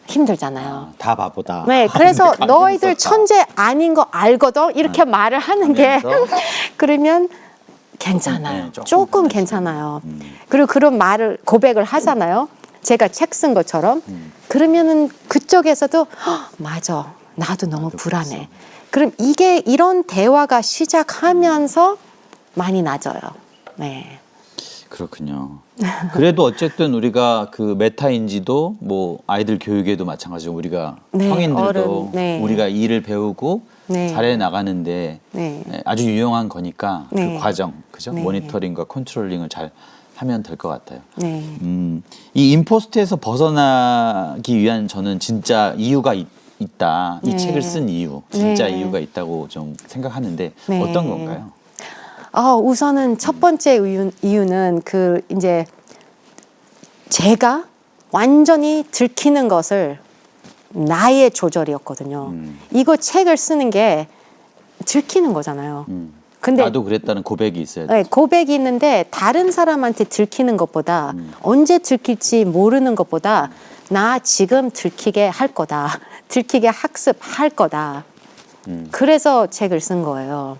힘들잖아요. 다 바보다. 네, 그래서 가면이 너희들 있었다. 천재 아닌 거 알거든 이렇게 말을 하는 게 하면서 그러면 괜찮아요. 네, 조금 괜찮아요. 그리고 그런 말을 고백을 하잖아요. 제가 책 쓴 것처럼 그러면은 그쪽에서도 "헉, 맞아, 나도 너무 불안해. 그럼 이런 대화가 시작하면서 많이 나아져요. 네. 그렇군요. 그래도 어쨌든 우리가 그 메타인지도 뭐 아이들 교육에도 마찬가지로 우리가 네, 성인들도 어른, 네. 우리가 일을 배우고 네. 잘해 나가는데 네. 아주 유용한 거니까 네. 그 과정, 그죠? 네. 모니터링과 컨트롤링을 잘 하면 될 것 같아요. 네. 이 임포스트에서 벗어나기 위한 저는 진짜 이유가 있다. 이 네. 책을 쓴 이유, 진짜 네. 이유가 있다고 좀 생각하는데 네. 어떤 건가요? 우선은 첫 번째 이유는 그 이제 제가 완전히 들키는 것을 나의 조절이었거든요. 이거 책을 쓰는 게 들키는 거잖아요. 근데 나도 그랬다는 고백이 있어야 돼. 네, 고백이 있는데 다른 사람한테 들키는 것보다 언제 들킬지 모르는 것보다 나 지금 들키게 할 거다. 들키게 학습할 거다. 그래서 책을 쓴 거예요.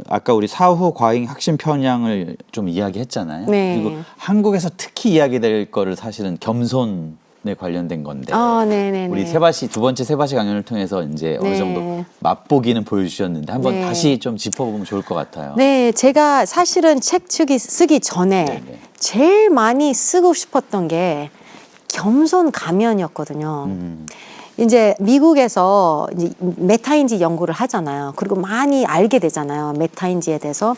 아까 우리 사후 과잉 학심 편향을 좀 이야기했잖아요. 네. 그리고 한국에서 특히 이야기될 거를 사실은 겸손에 관련된 건데 네네네. 우리 두 번째 세바시 강연을 통해서 이제 어느 네. 정도 맛보기는 보여주셨는데 한번 네. 다시 좀 짚어보면 좋을 것 같아요. 네, 제가 사실은 책 쓰기 전에 네네. 제일 많이 쓰고 싶었던 게 겸손 가면이었거든요. 이제 미국에서 이제 메타인지 연구를 하잖아요. 그리고 많이 알게 되잖아요. 메타인지에 대해서.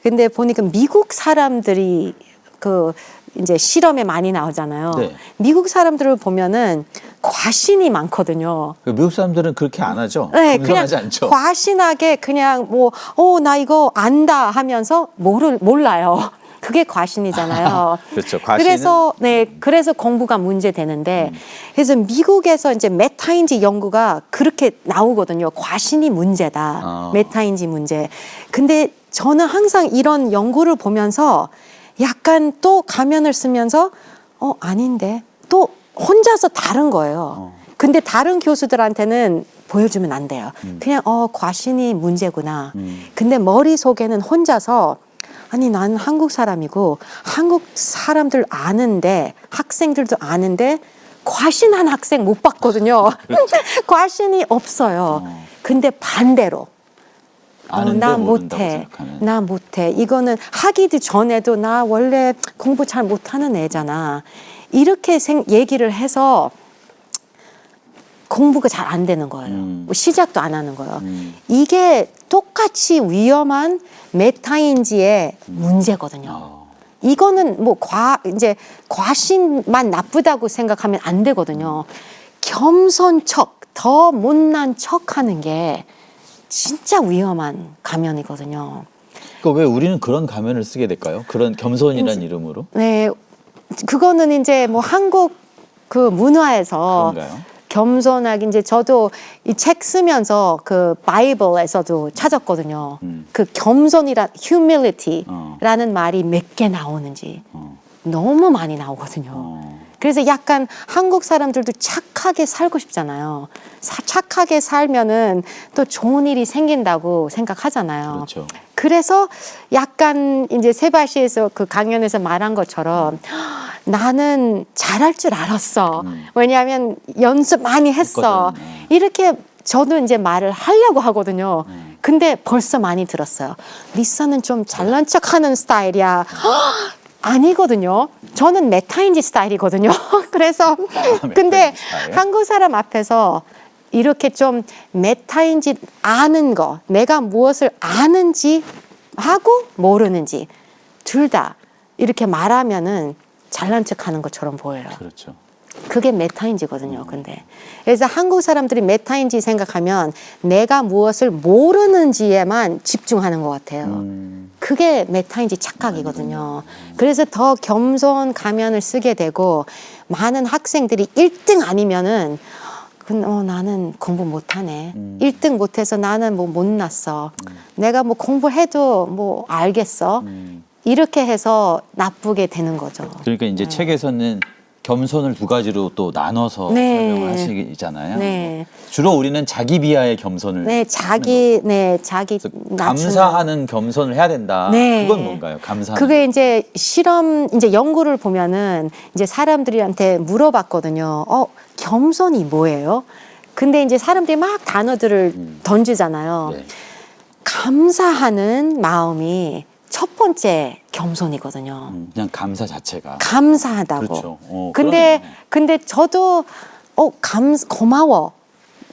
근데 보니까 미국 사람들이 그 이제 실험에 많이 나오잖아요. 네. 미국 사람들을 보면은 과신이 많거든요. 미국 사람들은 그렇게 안 하죠. 네, 그냥 겸손하지 않죠. 과신하게 그냥 뭐, 나 이거 안다 하면서 몰라요. 그게 과신이잖아요. 그렇죠. 과신은 그래서 공부가 문제 되는데, 그래서 미국에서 이제 메타인지 연구가 그렇게 나오거든요. 과신이 문제다. 메타인지 문제. 근데 저는 항상 이런 연구를 보면서 약간 또 가면을 쓰면서, 아닌데. 또 혼자서 다른 거예요. 근데 다른 교수들한테는 보여주면 안 돼요. 그냥, 과신이 문제구나. 근데 머릿속에는 혼자서 아니 난 한국 사람이고 한국 사람들 아는데 학생들도 아는데 과신한 학생 못 봤거든요. 과신이 없어요. 근데 반대로 아는데 나 모른다고 못해. 생각하는. 나 못해. 이거는 하기도 전에도 나 원래 공부 잘 못하는 애잖아. 이렇게 얘기를 해서 공부가 잘 안 되는 거예요. 뭐 시작도 안 하는 거예요. 이게 똑같이 위험한 메타인지의 문제거든요. 이거는 뭐 이제 과신만 나쁘다고 생각하면 안 되거든요. 겸손 척, 더 못난 척 하는 게 진짜 위험한 가면이거든요. 그러니까 왜 우리는 그런 가면을 쓰게 될까요? 그런 겸손이란 이름으로? 네, 그거는 이제 뭐 한국 그 문화에서 그런가요? 겸손하게 이제 저도 이 책 쓰면서 그 바이블에서도 찾았거든요. 그 humility라는 말이 몇 개 나오는지 너무 많이 나오거든요. 그래서 약간 한국 사람들도 착하게 살고 싶잖아요. 착하게 살면은 또 좋은 일이 생긴다고 생각하잖아요. 그렇죠. 그래서 약간 이제 세바시에서 그 강연에서 말한 것처럼 나는 잘할 줄 알았어. 왜냐하면 연습 많이 했어. 했거든. 이렇게 저도 이제 말을 하려고 하거든요. 근데 벌써 많이 들었어요. 리사는 좀 잘난 척하는 스타일이야. 아니거든요. 저는 메타인지 스타일이거든요. 그래서 근데 스타일. 한국 사람 앞에서 이렇게 좀 메타인지 아는 거, 내가 무엇을 아는지 하고 모르는지 둘 다 이렇게 말하면은 잘난 척하는 것처럼 보여요. 그렇죠. 그게 메타인지거든요. 근데 그래서 한국 사람들이 메타인지 생각하면 내가 무엇을 모르는지에만 집중하는 것 같아요. 그게 메타인지 착각이거든요. 그래서 더 겸손 가면을 쓰게 되고 많은 학생들이 1등 아니면은 나는 공부 못하네. 1등 못해서 나는 뭐 못났어. 내가 뭐 공부해도 뭐 알겠어. 이렇게 해서 나쁘게 되는 거죠. 그러니까 이제 책에서는 겸손을 두 가지로 또 나눠서 네. 설명을 하시잖아요. 네. 주로 우리는 자기 비하의 겸손을 네, 자기 그래서 낮추는. 감사하는 겸손을 해야 된다. 네. 그건 뭔가요? 감사하는. 그게 이제 이제 연구를 보면은 이제 사람들한테 물어봤거든요. 겸손이 뭐예요? 근데 이제 사람들이 막 단어들을 던지잖아요. 네. 감사하는 마음이 첫 번째 겸손이거든요. 그냥 감사 자체가. 감사하다고. 그렇죠. 근데 저도 고마워,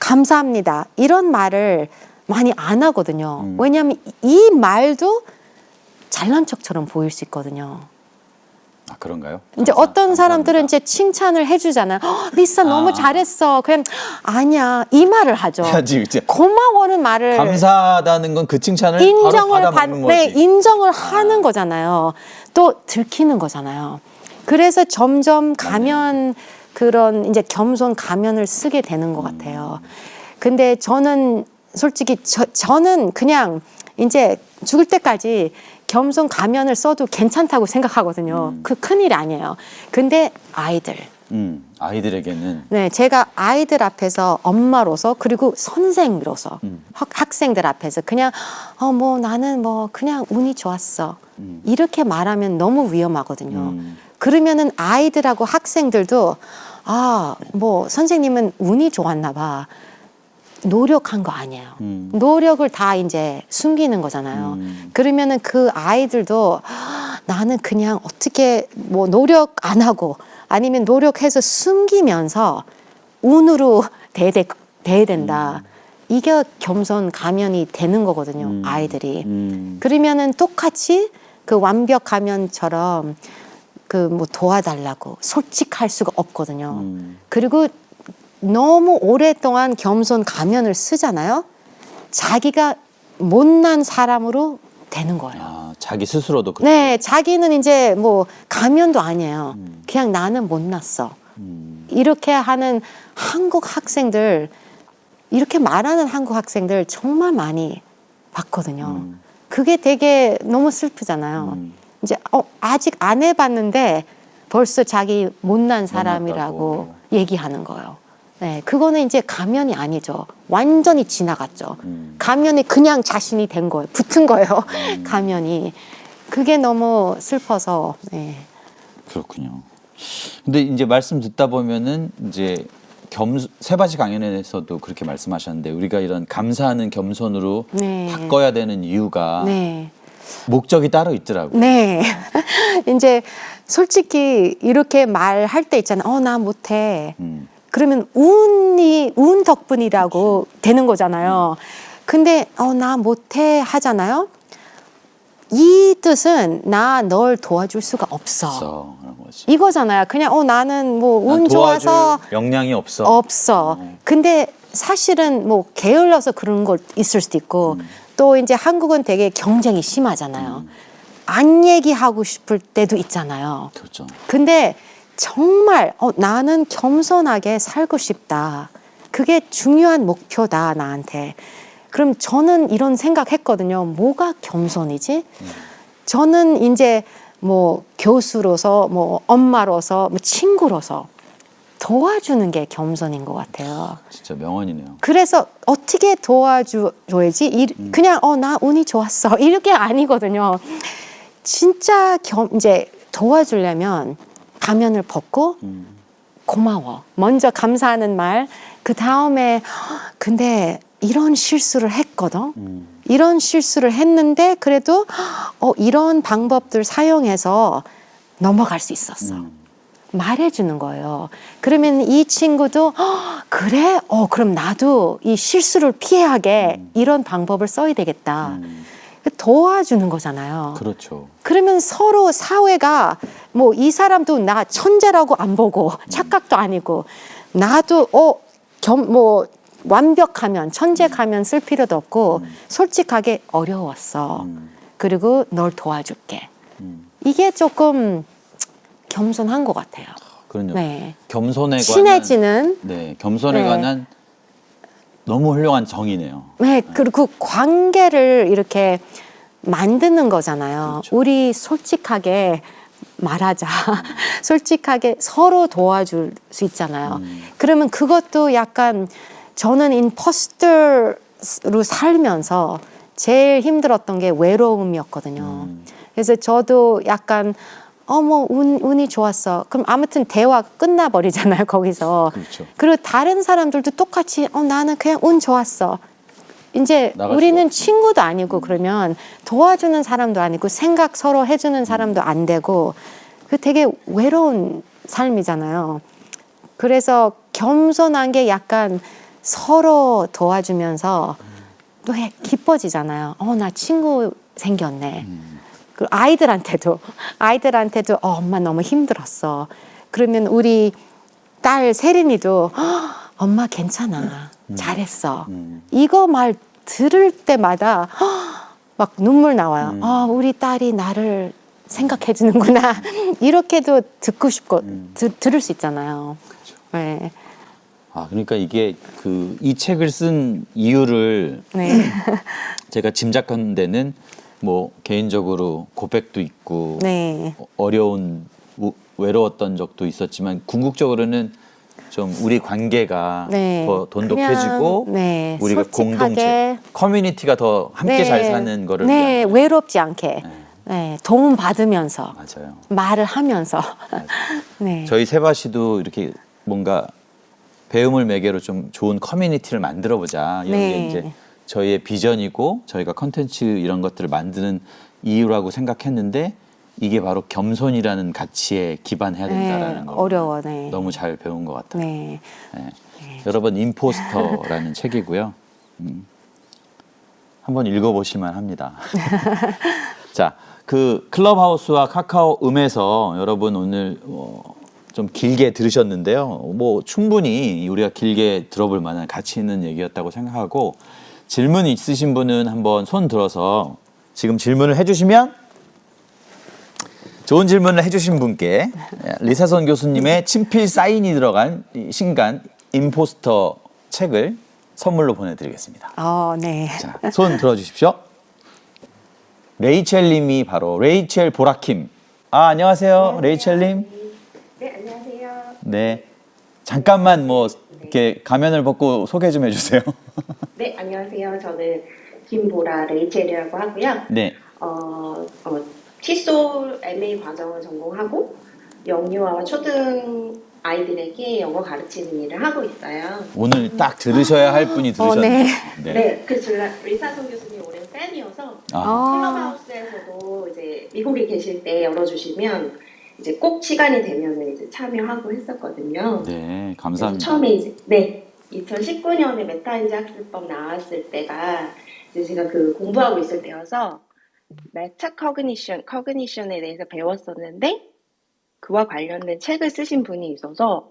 감사합니다 이런 말을 많이 안 하거든요. 왜냐하면 이 말도 잘난 척처럼 보일 수 있거든요. 아, 그런가요? 이제 어떤 사람들은 감사합니다. 이제 칭찬을 해주잖아요. 리사 너무 잘했어. 그냥 아니야 이 말을 하죠. 해야지, 그치? 고마워는 말을 감사하다는 건 그 칭찬을 인정을 바로 받아먹는 거지. 네, 인정을 하는 거잖아요. 또 들키는 거잖아요. 그래서 점점 가면 그런 이제 겸손 가면을 쓰게 되는 것 같아요. 근데 저는 솔직히 저는 그냥 이제 죽을 때까지 겸손 가면을 써도 괜찮다고 생각하거든요. 그 큰일이 아니에요. 근데 아이들에게는 네, 제가 아이들 앞에서 엄마로서 그리고 선생으로서 학생들 앞에서 그냥 뭐 나는 뭐 그냥 운이 좋았어. 이렇게 말하면 너무 위험하거든요. 그러면은 아이들하고 학생들도 뭐 선생님은 운이 좋았나 봐. 노력한 거 아니에요. 노력을 다 이제 숨기는 거잖아요. 그러면은 그 아이들도 나는 그냥 어떻게 뭐 노력 안 하고 아니면 노력해서 숨기면서 운으로 돼야 된다. 이게 겸손 가면이 되는 거거든요. 아이들이. 그러면은 똑같이 그 완벽 가면처럼 그 뭐 도와달라고 솔직할 수가 없거든요. 그리고 너무 오랫동안 겸손 가면을 쓰잖아요. 자기가 못난 사람으로 되는 거예요. 자기 스스로도 그렇죠. 네, 자기는 이제 뭐 가면도 아니에요. 그냥 나는 못났어. 이렇게 하는 한국 학생들, 이렇게 말하는 한국 학생들 정말 많이 봤거든요. 그게 되게 너무 슬프잖아요. 이제 아직 안 해봤는데 벌써 자기 못난 사람이라고 못났다고. 얘기하는 거예요. 네, 그거는 이제 가면이 아니죠. 완전히 지나갔죠. 가면이 그냥 자신이 된 거예요. 붙은 거예요. 가면이. 그게 너무 슬퍼서. 네. 그렇군요. 근데 이제 말씀 듣다 보면은 이제 세바시 강연에서도 그렇게 말씀하셨는데 우리가 이런 감사하는 겸손으로 네. 바꿔야 되는 이유가 네. 목적이 따로 있더라고요. 네. 이제 솔직히 이렇게 말할 때 있잖아요. 나 못해. 그러면 운 덕분이라고 되는 거잖아요. 근데 나 못해 하잖아요. 이 뜻은 나 널 도와줄 수가 없어. 그런 거지. 이거잖아요. 그냥 나는 뭐 운 좋아서 역량이 없어. 없어. 근데 사실은 뭐 게을러서 그런 걸 있을 수도 있고 또 이제 한국은 되게 경쟁이 심하잖아요. 안 얘기하고 싶을 때도 있잖아요. 그렇죠. 근데 정말 나는 겸손하게 살고 싶다. 그게 중요한 목표다 나한테. 그럼 저는 이런 생각했거든요. 뭐가 겸손이지? 저는 이제 뭐 교수로서 뭐 엄마로서 뭐 친구로서 도와주는 게 겸손인 것 같아요. 진짜 명언이네요. 그래서 어떻게 도와줘야지? 그냥 나 운이 좋았어 이렇게 아니거든요. 진짜 이제 도와주려면 가면을 벗고 고마워. 먼저 감사하는 말. 그 다음에 근데 이런 실수를 했거든. 이런 실수를 했는데 그래도 이런 방법들 사용해서 넘어갈 수 있었어. 말해주는 거예요. 그러면 이 친구도 그래? 그럼 나도 이 실수를 피하게 이런 방법을 써야 되겠다. 도와주는 거잖아요. 그렇죠. 그러면 서로 사회가 뭐 이 사람도 나 천재라고 안 보고 착각도 아니고 나도 뭐 완벽하면 천재 가면 쓸 필요도 없고 솔직하게 어려웠어. 그리고 널 도와줄게. 이게 조금 겸손한 것 같아요. 그럼요. 네. 겸손에 관한 친해지는. 네, 겸손에 네. 관한 너무 훌륭한 정의네요. 네, 그리고 그 관계를 이렇게 만드는 거잖아요. 그렇죠. 우리 솔직하게 말하자. 솔직하게 서로 도와줄 수 있잖아요. 그러면 그것도 약간 저는 임포스터로 살면서 제일 힘들었던 게 외로움이었거든요. 그래서 저도 약간 뭐 운이 좋았어. 그럼 아무튼 대화 끝나버리잖아요, 거기서. 그렇죠. 그리고 다른 사람들도 똑같이 나는 그냥 운 좋았어. 이제 나갈 수가 우리는 없죠. 친구도 아니고 그러면 도와주는 사람도 아니고 생각 서로 해주는 사람도 안 되고 그 되게 외로운 삶이잖아요. 그래서 겸손한 게 약간 서로 도와주면서 또 기뻐지잖아요. 나 친구 생겼네. 그리고 아이들한테도 엄마 너무 힘들었어. 그러면 우리 딸 세린이도 엄마 괜찮아. 잘했어. 이거 말 들을 때마다 막 눈물 나와요. 우리 딸이 나를 생각해 주는구나. 이렇게도 듣고 싶고 들을 수 있잖아요. 네. 그러니까 이게 이 책을 쓴 이유를 네. 제가 짐작한 데는 뭐 개인적으로 고백도 있고 네. 어려운 외로웠던 적도 있었지만 궁극적으로는 좀 우리 관계가 네. 더 돈독해지고 그냥, 네. 우리가 솔직하게. 공동체 커뮤니티가 더 함께 네. 잘 사는 거를 네. 위한. 외롭지 않게. 네. 도움 받으면서 맞아요. 말을 하면서. 네. 저희 세바 씨도 이렇게 뭔가 배움을 매개로 좀 좋은 커뮤니티를 만들어 보자. 이런 게 네. 이제 저희의 비전이고 저희가 컨텐츠 이런 것들을 만드는 이유라고 생각했는데 이게 바로 겸손이라는 가치에 기반해야 된다라는 거. 어려워. 네. 너무 잘 배운 것 같아요. 네. 네. 여러분 임포스터라는 책이고요. 한번 읽어보실만 합니다. 자, 클럽하우스와 카카오음에서 여러분 오늘 좀 길게 들으셨는데요. 뭐 충분히 우리가 길게 들어볼 만한 가치 있는 얘기였다고 생각하고 질문 있으신 분은 한번 손 들어서 지금 질문을 해주시면 좋은 질문을 해주신 분께 리사선 교수님의 친필 사인이 들어간 이 신간 임포스터 책을 선물로 보내드리겠습니다. 네. 자, 손 들어주십시오. 레이첼님이 바로 레이첼 보라킴. 안녕하세요, 레이첼님. 네, 안녕하세요. 네, 잠깐만 뭐 이렇게 가면을 벗고 소개 좀 해주세요. 네, 안녕하세요. 저는 김보라 레이첼이라고 하고요. 네, 티솔 MA 과정을 전공하고 영유아와 초등 아이들에게 영어 가르치는 일을 하고 있어요. 오늘 딱 들으셔야 할 분이 들으셨네요. 네. 네, 리사송 교수님 오랜 팬이어서 클럽하우스에서도 이제 미국에 계실 때 열어주시면 이제 꼭 시간이 되면 이제 참여하고 했었거든요. 네, 감사합니다. 처음에 2019년에 메타인지 학습법 나왔을 때가 이제 제가 공부하고 있을 때여서 메타 커그니션에 대해서 배웠었는데 그와 관련된 책을 쓰신 분이 있어서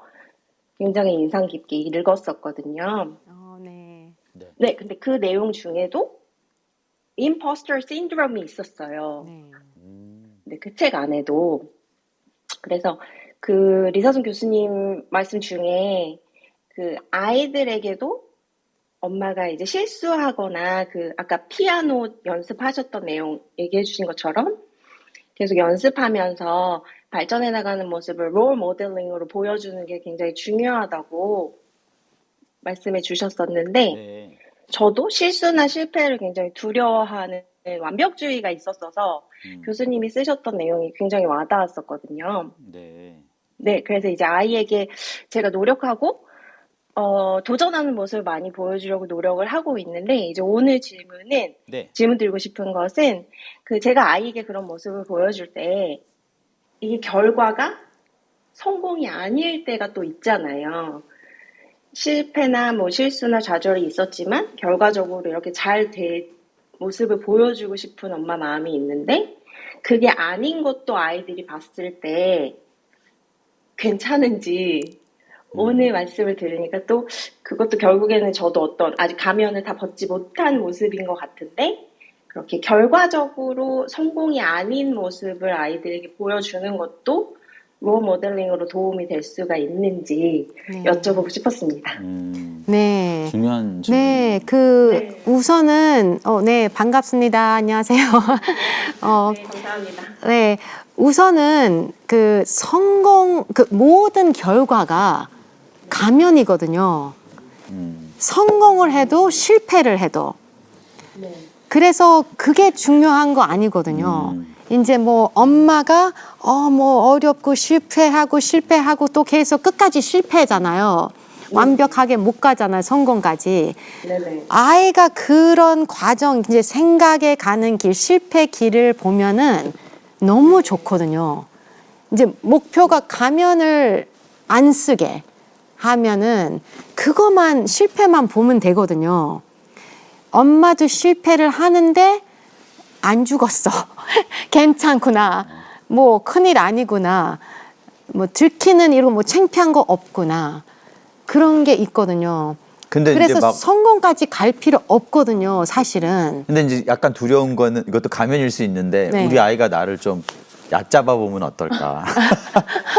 굉장히 인상 깊게 읽었었거든요. 네. 네, 근데 그 내용 중에도 임포스터 신드롬이 있었어요. 네. 근데 그 책 안에도 그래서 리사son 교수님 말씀 중에 아이들에게도 엄마가 이제 실수하거나 아까 피아노 연습하셨던 내용 얘기해 주신 것처럼 계속 연습하면서 발전해 나가는 모습을 롤 모델링으로 보여주는 게 굉장히 중요하다고 말씀해 주셨었는데 네. 저도 실수나 실패를 굉장히 두려워하는 완벽주의가 있었어서 교수님이 쓰셨던 내용이 굉장히 와닿았었거든요. 네. 네, 그래서 이제 아이에게 제가 노력하고 도전하는 모습을 많이 보여주려고 노력을 하고 있는데, 이제 오늘 질문은, 네. 질문 드리고 싶은 것은, 제가 아이에게 그런 모습을 보여줄 때, 이게 결과가 성공이 아닐 때가 또 있잖아요. 실패나 뭐 실수나 좌절이 있었지만, 결과적으로 이렇게 잘 된 모습을 보여주고 싶은 엄마 마음이 있는데, 그게 아닌 것도 아이들이 봤을 때 괜찮은지, 오늘 말씀을 들으니까 또 그것도 결국에는 저도 어떤 아직 가면을 다 벗지 못한 모습인 것 같은데 그렇게 결과적으로 성공이 아닌 모습을 아이들에게 보여주는 것도 롤 모델링으로 도움이 될 수가 있는지 네. 여쭤보고 싶었습니다. 네. 중요한 질문. 네, 네. 우선은, 네, 반갑습니다. 안녕하세요. 네, 감사합니다. 네, 우선은 모든 결과가 가면이거든요. 성공을 해도 실패를 해도. 네. 그래서 그게 중요한 거 아니거든요. 이제 뭐 엄마가 뭐 어렵고 실패하고 또 계속 끝까지 실패잖아요. 완벽하게 못 가잖아요. 성공까지. 네네. 아이가 그런 과정, 이제 생각에 가는 길, 실패 길을 보면은 너무 좋거든요. 이제 목표가 가면을 안 쓰게 하면은 그것만, 실패만 보면 되거든요. 엄마도 실패를 하는데 안 죽었어. 괜찮구나. 뭐 큰일 아니구나. 뭐 들키는 이런 뭐 창피한 거 없구나. 그런 게 있거든요. 근데 그래서 이제 막 성공까지 갈 필요 없거든요, 사실은. 근데 이제 약간 두려운 거는 이것도 가면일 수 있는데 네. 우리 아이가 나를 좀 얕잡아 보면 어떨까?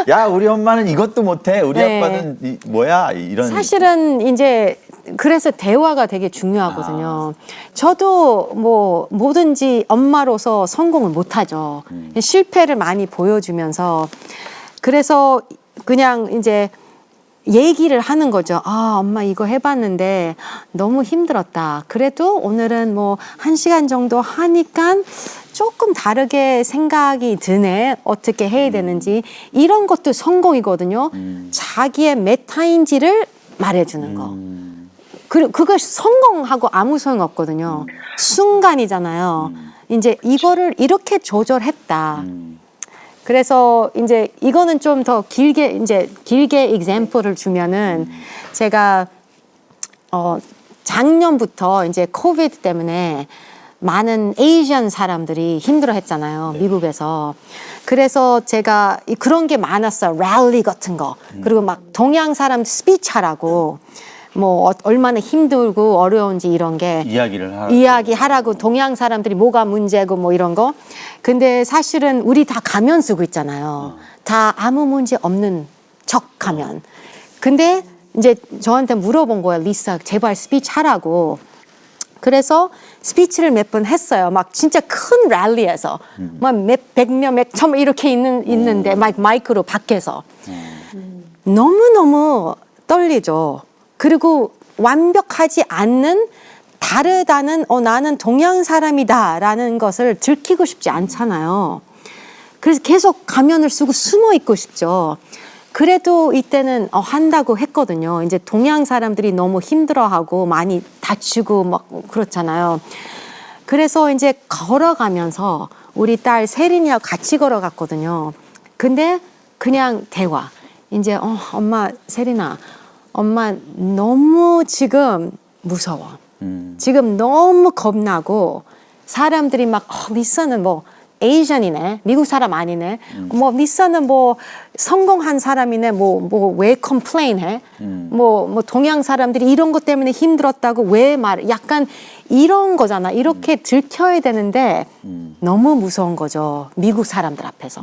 야, 우리 엄마는 이것도 못해. 우리 네. 아빠는 뭐야? 이런. 사실은 이제 그래서 대화가 되게 중요하거든요. 저도 뭐 뭐든지 엄마로서 성공을 못하죠. 실패를 많이 보여주면서. 그래서 그냥 이제 얘기를 하는 거죠. 아, 엄마 이거 해봤는데 너무 힘들었다. 그래도 오늘은 뭐 1시간 정도 하니까 조금 다르게 생각이 드네. 어떻게 해야 되는지. 이런 것도 성공이거든요. 자기의 메타인지를 말해주는 거. 그거 성공하고 아무 소용 없거든요. 순간이잖아요. 이제 이거를 이렇게 조절했다. 그래서 이제 이거는 좀 더 길게 example을 주면은 제가 작년부터 이제 코비드 때문에 많은 에이시안 사람들이 힘들어했잖아요, 미국에서. 그래서 제가 그런 게 많았어요, 랠리 같은 거. 그리고 막 동양 사람 스피치 하라고. 뭐 얼마나 힘들고 어려운지 이런 게 이야기하라고 동양 사람들이 뭐가 문제고 뭐 이런 거. 근데 사실은 우리 다 가면 쓰고 있잖아요. 다 아무 문제 없는 척 가면. 근데 이제 저한테 물어본 거예요. 리사 제발 스피치 하라고. 그래서 스피치를 몇 번 했어요. 막 진짜 큰 랠리에서 막 백 천 이렇게 있는데 마이크로 밖에서 너무너무 떨리죠. 그리고 완벽하지 않는 다르다는 나는 동양 사람이다라는 것을 들키고 싶지 않잖아요. 그래서 계속 가면을 쓰고 숨어 있고 싶죠. 그래도 이때는 한다고 했거든요. 이제 동양 사람들이 너무 힘들어하고 많이 다치고 막 그렇잖아요. 그래서 이제 걸어가면서 우리 딸 세린이하고 같이 걸어갔거든요. 근데 그냥 대화. 이제 엄마 세린아, 엄마 너무 지금 무서워. 지금 너무 겁나고 사람들이 막 리사는 뭐 에이전이네, 미국 사람 아니네. 뭐 리사는 뭐 성공한 사람이네. 뭐 왜 컴플레인해? 뭐 동양 사람들이 이런 것 때문에 힘들었다고 왜 말해? 약간 이런 거잖아. 이렇게 들켜야 되는데 너무 무서운 거죠, 미국 사람들 앞에서.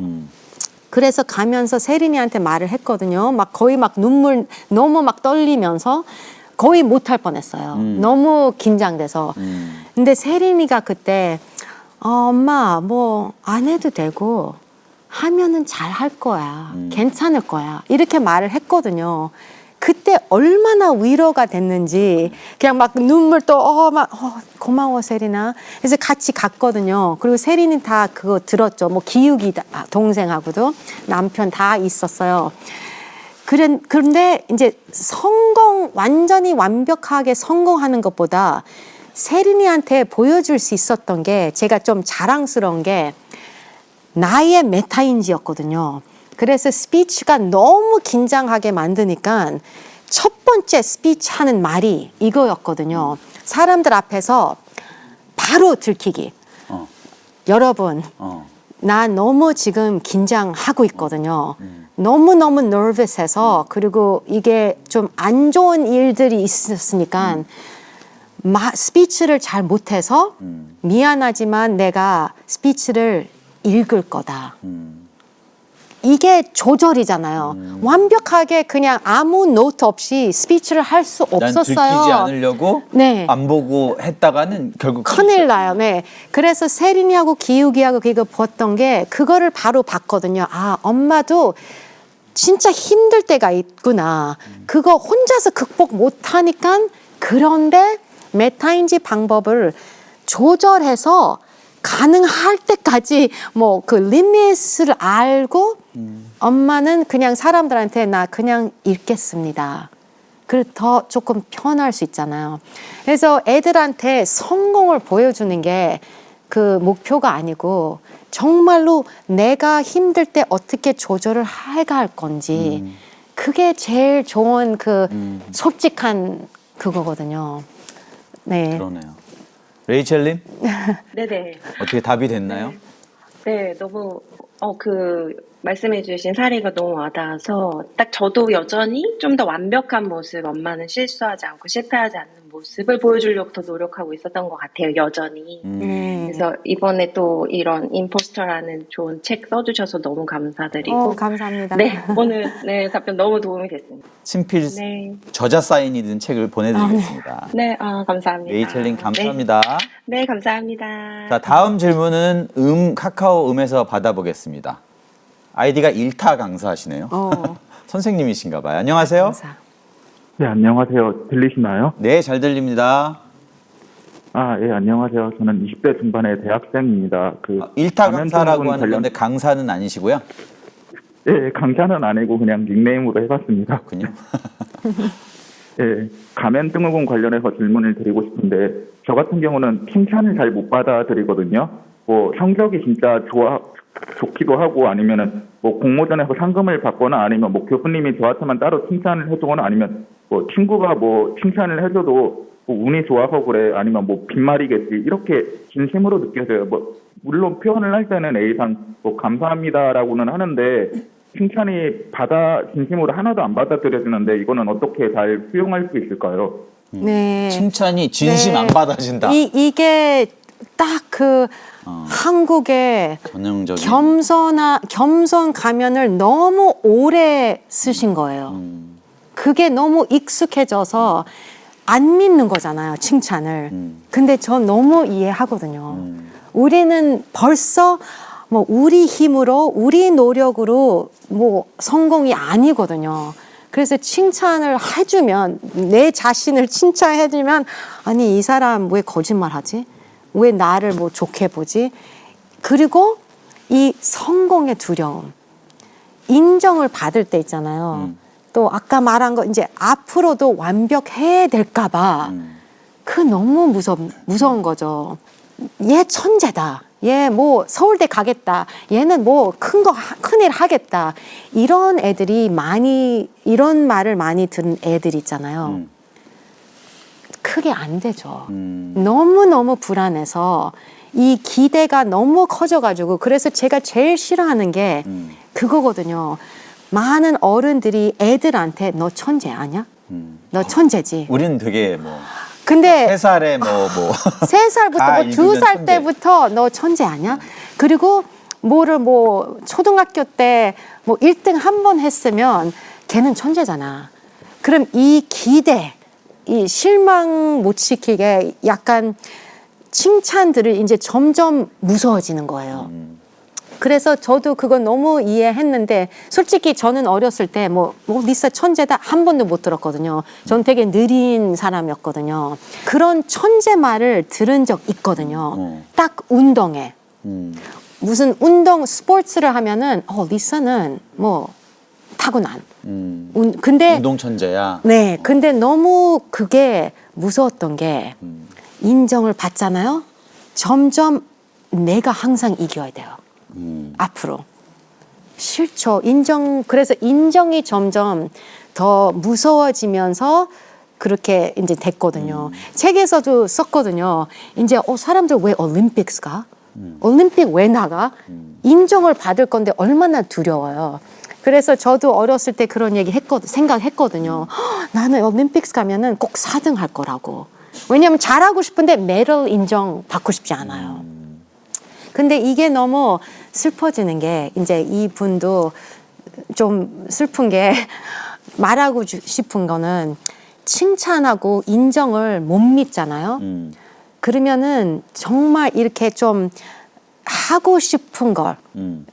그래서 가면서 세린이한테 말을 했거든요. 막 거의 막 눈물 너무 막 떨리면서 거의 못할 뻔했어요. 너무 긴장돼서. 근데 세린이가 그때 엄마 뭐 안 해도 되고 하면은 잘 할 거야. 괜찮을 거야. 이렇게 말을 했거든요. 그때 얼마나 위로가 됐는지 그냥 막 눈물 또 고마워 세린아. 그래서 같이 갔거든요. 그리고 세린이 다 그거 들었죠. 뭐 기욱이 동생하고도 남편 다 있었어요. 그런데 이제 완전히 완벽하게 성공하는 것보다 세린이한테 보여줄 수 있었던 게 제가 좀 자랑스러운 게 나의 메타인지였거든요. 그래서 스피치가 너무 긴장하게 만드니까 첫 번째 스피치 하는 말이 이거였거든요. 사람들 앞에서 바로 들키기. 여러분, 나 너무 지금 긴장하고 있거든요. 너무너무 nervous해서 그리고 이게 좀 안 좋은 일들이 있었으니까 스피치를 잘 못해서 미안하지만 내가 스피치를 읽을 거다. 이게 조절이잖아요. 완벽하게 그냥 아무 노트 없이 스피치를 할 수 없었어요. 들키지 않으려고 네. 안 보고 했다가는 결국 큰일 나요. 네. 그래서 세린이하고 기욱이하고 그거 봤던 게 그거를 바로 봤거든요. 아, 엄마도 진짜 힘들 때가 있구나. 그거 혼자서 극복 못하니까 그런데 메타인지 방법을 조절해서 가능할 때까지 뭐 그 리밋을 알고 엄마는 그냥 사람들한테 나 그냥 읽겠습니다. 그래서 더 조금 편할 수 있잖아요. 그래서 애들한테 성공을 보여주는 게 그 목표가 아니고 정말로 내가 힘들 때 어떻게 조절을 해갈 건지 그게 제일 좋은 그 솔직한 그거거든요. 네. 그러네요. 레이첼님 네네. 어떻게 답이 됐나요? 네, 너무 말씀해주신 사례가 너무 와닿아서 딱 저도 여전히 좀 더 완벽한 모습, 엄마는 실수하지 않고 실패하지 않는 모습을 보여주려고 더 노력하고 있었던 것 같아요, 여전히. 그래서 이번에 또 이런 임포스터라는 좋은 책 써주셔서 너무 감사드리고. 감사합니다. 네, 오늘 답변 너무 도움이 됐습니다. 친필 네, 저자 사인이 든 책을 보내드리겠습니다. 네, 감사합니다. 레이첼님 감사합니다. 네, 네, 감사합니다. 자, 다음 질문은 카카오 음에서 받아보겠습니다. 아이디가 일타 강사하시네요. 선생님이신가 봐요. 안녕하세요. 감사. 네, 안녕하세요. 들리시나요? 네, 잘 들립니다. 아, 예, 안녕하세요. 저는 20대 중반의 대학생입니다. 일타 감염증후군 강사라고 하는 건데 강사는 아니시고요. 예, 강사는 아니고 그냥 닉네임으로 해봤습니다. 그렇군요. 예, 감염증후군 관련해서 질문을 드리고 싶은데 저 같은 경우는 칭찬을 잘 못 받아들이거든요. 뭐 성적이 진짜 좋기도 하고 아니면은 뭐 공모전에서 상금을 받거나 아니면 뭐 교수님이 저한테만 따로 칭찬을 해주거나 아니면 뭐 친구가 뭐 칭찬을 해줘도 뭐 운이 좋아서 그래 아니면 뭐 빈말이겠지 이렇게 진심으로 느껴져요. 뭐 물론 표현을 할 때는 A상 뭐 감사합니다라고는 하는데 칭찬이 진심으로 하나도 안 받아들여지는데 이거는 어떻게 잘 수용할 수 있을까요? 네. 칭찬이 진심 네. 안 받아진다. 이게 딱 그 한국의 전형적인 겸손 가면을 너무 오래 쓰신 거예요. 그게 너무 익숙해져서 안 믿는 거잖아요, 칭찬을. 근데 전 너무 이해하거든요. 우리는 벌써 뭐 우리 힘으로, 우리 노력으로 뭐 성공이 아니거든요. 그래서 칭찬을 해주면, 내 자신을 칭찬해주면, 아니, 이 사람 왜 거짓말 하지? 왜 나를 뭐 좋게 보지? 그리고 이 성공의 두려움, 인정을 받을 때 있잖아요. 또 아까 말한 거 이제 앞으로도 완벽해야 될까봐 그 너무 무서운 거죠. 얘 천재다. 얘 뭐 서울대 가겠다. 얘는 뭐 큰일 하겠다. 이런 이런 말을 많이 듣는 애들 있잖아요. 그게 안 되죠. 너무너무 불안해서 이 기대가 너무 커져가지고 그래서 제가 제일 싫어하는 게 그거거든요. 많은 어른들이 애들한테 너 천재 아니야? 너 천재지. 우리는 되게 뭐 근데 3살에 뭐 3살부터 다 뭐 읽으면 2살 천재. 때부터 너 천재 아니야? 그리고 뭐 초등학교 때 뭐 1등 한 번 했으면 걔는 천재잖아. 그럼 이 기대, 이 실망 못 시키게 약간 칭찬들을 이제 점점 무서워지는 거예요. 그래서 저도 그거 너무 이해했는데 솔직히 저는 어렸을 때 뭐 리사 천재다 한 번도 못 들었거든요. 전 되게 느린 사람이었거든요. 그런 천재 말을 들은 적 있거든요. 딱 운동에. 무슨 운동 스포츠를 하면은 리사는 뭐 타고난. 근데 운동 천재야. 네, 근데 너무 그게 무서웠던 게 인정을 받잖아요. 점점 내가 항상 이겨야 돼요. 앞으로. 싫죠. 그래서 인정이 점점 더 무서워지면서 그렇게 이제 됐거든요. 책에서도 썼거든요. 이제 사람들 왜 올림픽스 가? 올림픽 왜 나가? 인정을 받을 건데 얼마나 두려워요. 그래서 저도 어렸을 때 그런 얘기 생각했거든요. 나는 올림픽스 가면은 꼭 4등 할 거라고. 왜냐면 잘하고 싶은데 메달 인정 받고 싶지 않아요. 근데 이게 너무 슬퍼지는 게 이제 이분도 좀 슬픈 게 말하고 싶은 거는 칭찬하고 인정을 못 믿잖아요. 그러면은 정말 이렇게 좀 하고 싶은 걸,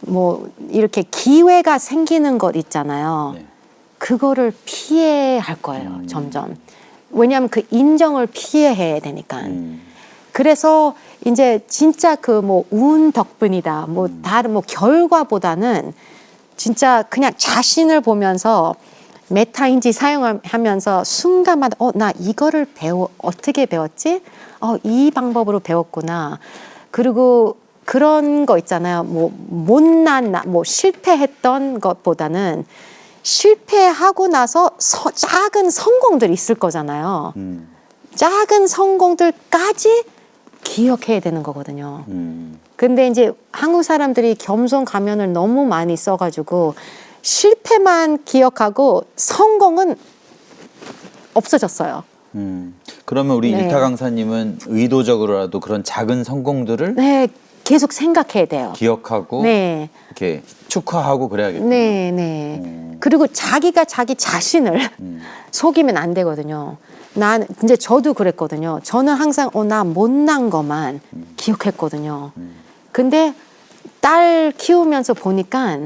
뭐 이렇게 기회가 생기는 것 있잖아요. 네. 그거를 피해할 거예요, 점점. 왜냐하면 그 인정을 피해야 되니까. 그래서 이제 진짜 그 뭐 운 덕분이다, 뭐 다른 뭐 결과보다는 진짜 그냥 자신을 보면서 메타인지 사용하면서 순간마다 나 이거를 어떻게 배웠지? 이 방법으로 배웠구나. 그리고 그런 거 있잖아요. 뭐 못난 뭐 실패했던 것보다는 실패하고 나서 작은 성공들이 있을 거잖아요. 작은 성공들까지 기억해야 되는 거거든요. 근데 이제 한국 사람들이 겸손 가면을 너무 많이 써가지고 실패만 기억하고 성공은 없어졌어요. 그러면 우리 네. 일타 강사님은 의도적으로라도 그런 작은 성공들을 네, 계속 생각해야 돼요. 기억하고 네, 이렇게 축하하고 그래야겠네요. 네, 네. 그리고 자기가 자기 자신을 속이면 안 되거든요. 이제 저도 그랬거든요. 저는 항상 나 못난 것만 기억했거든요. 근데 딸 키우면서 보니까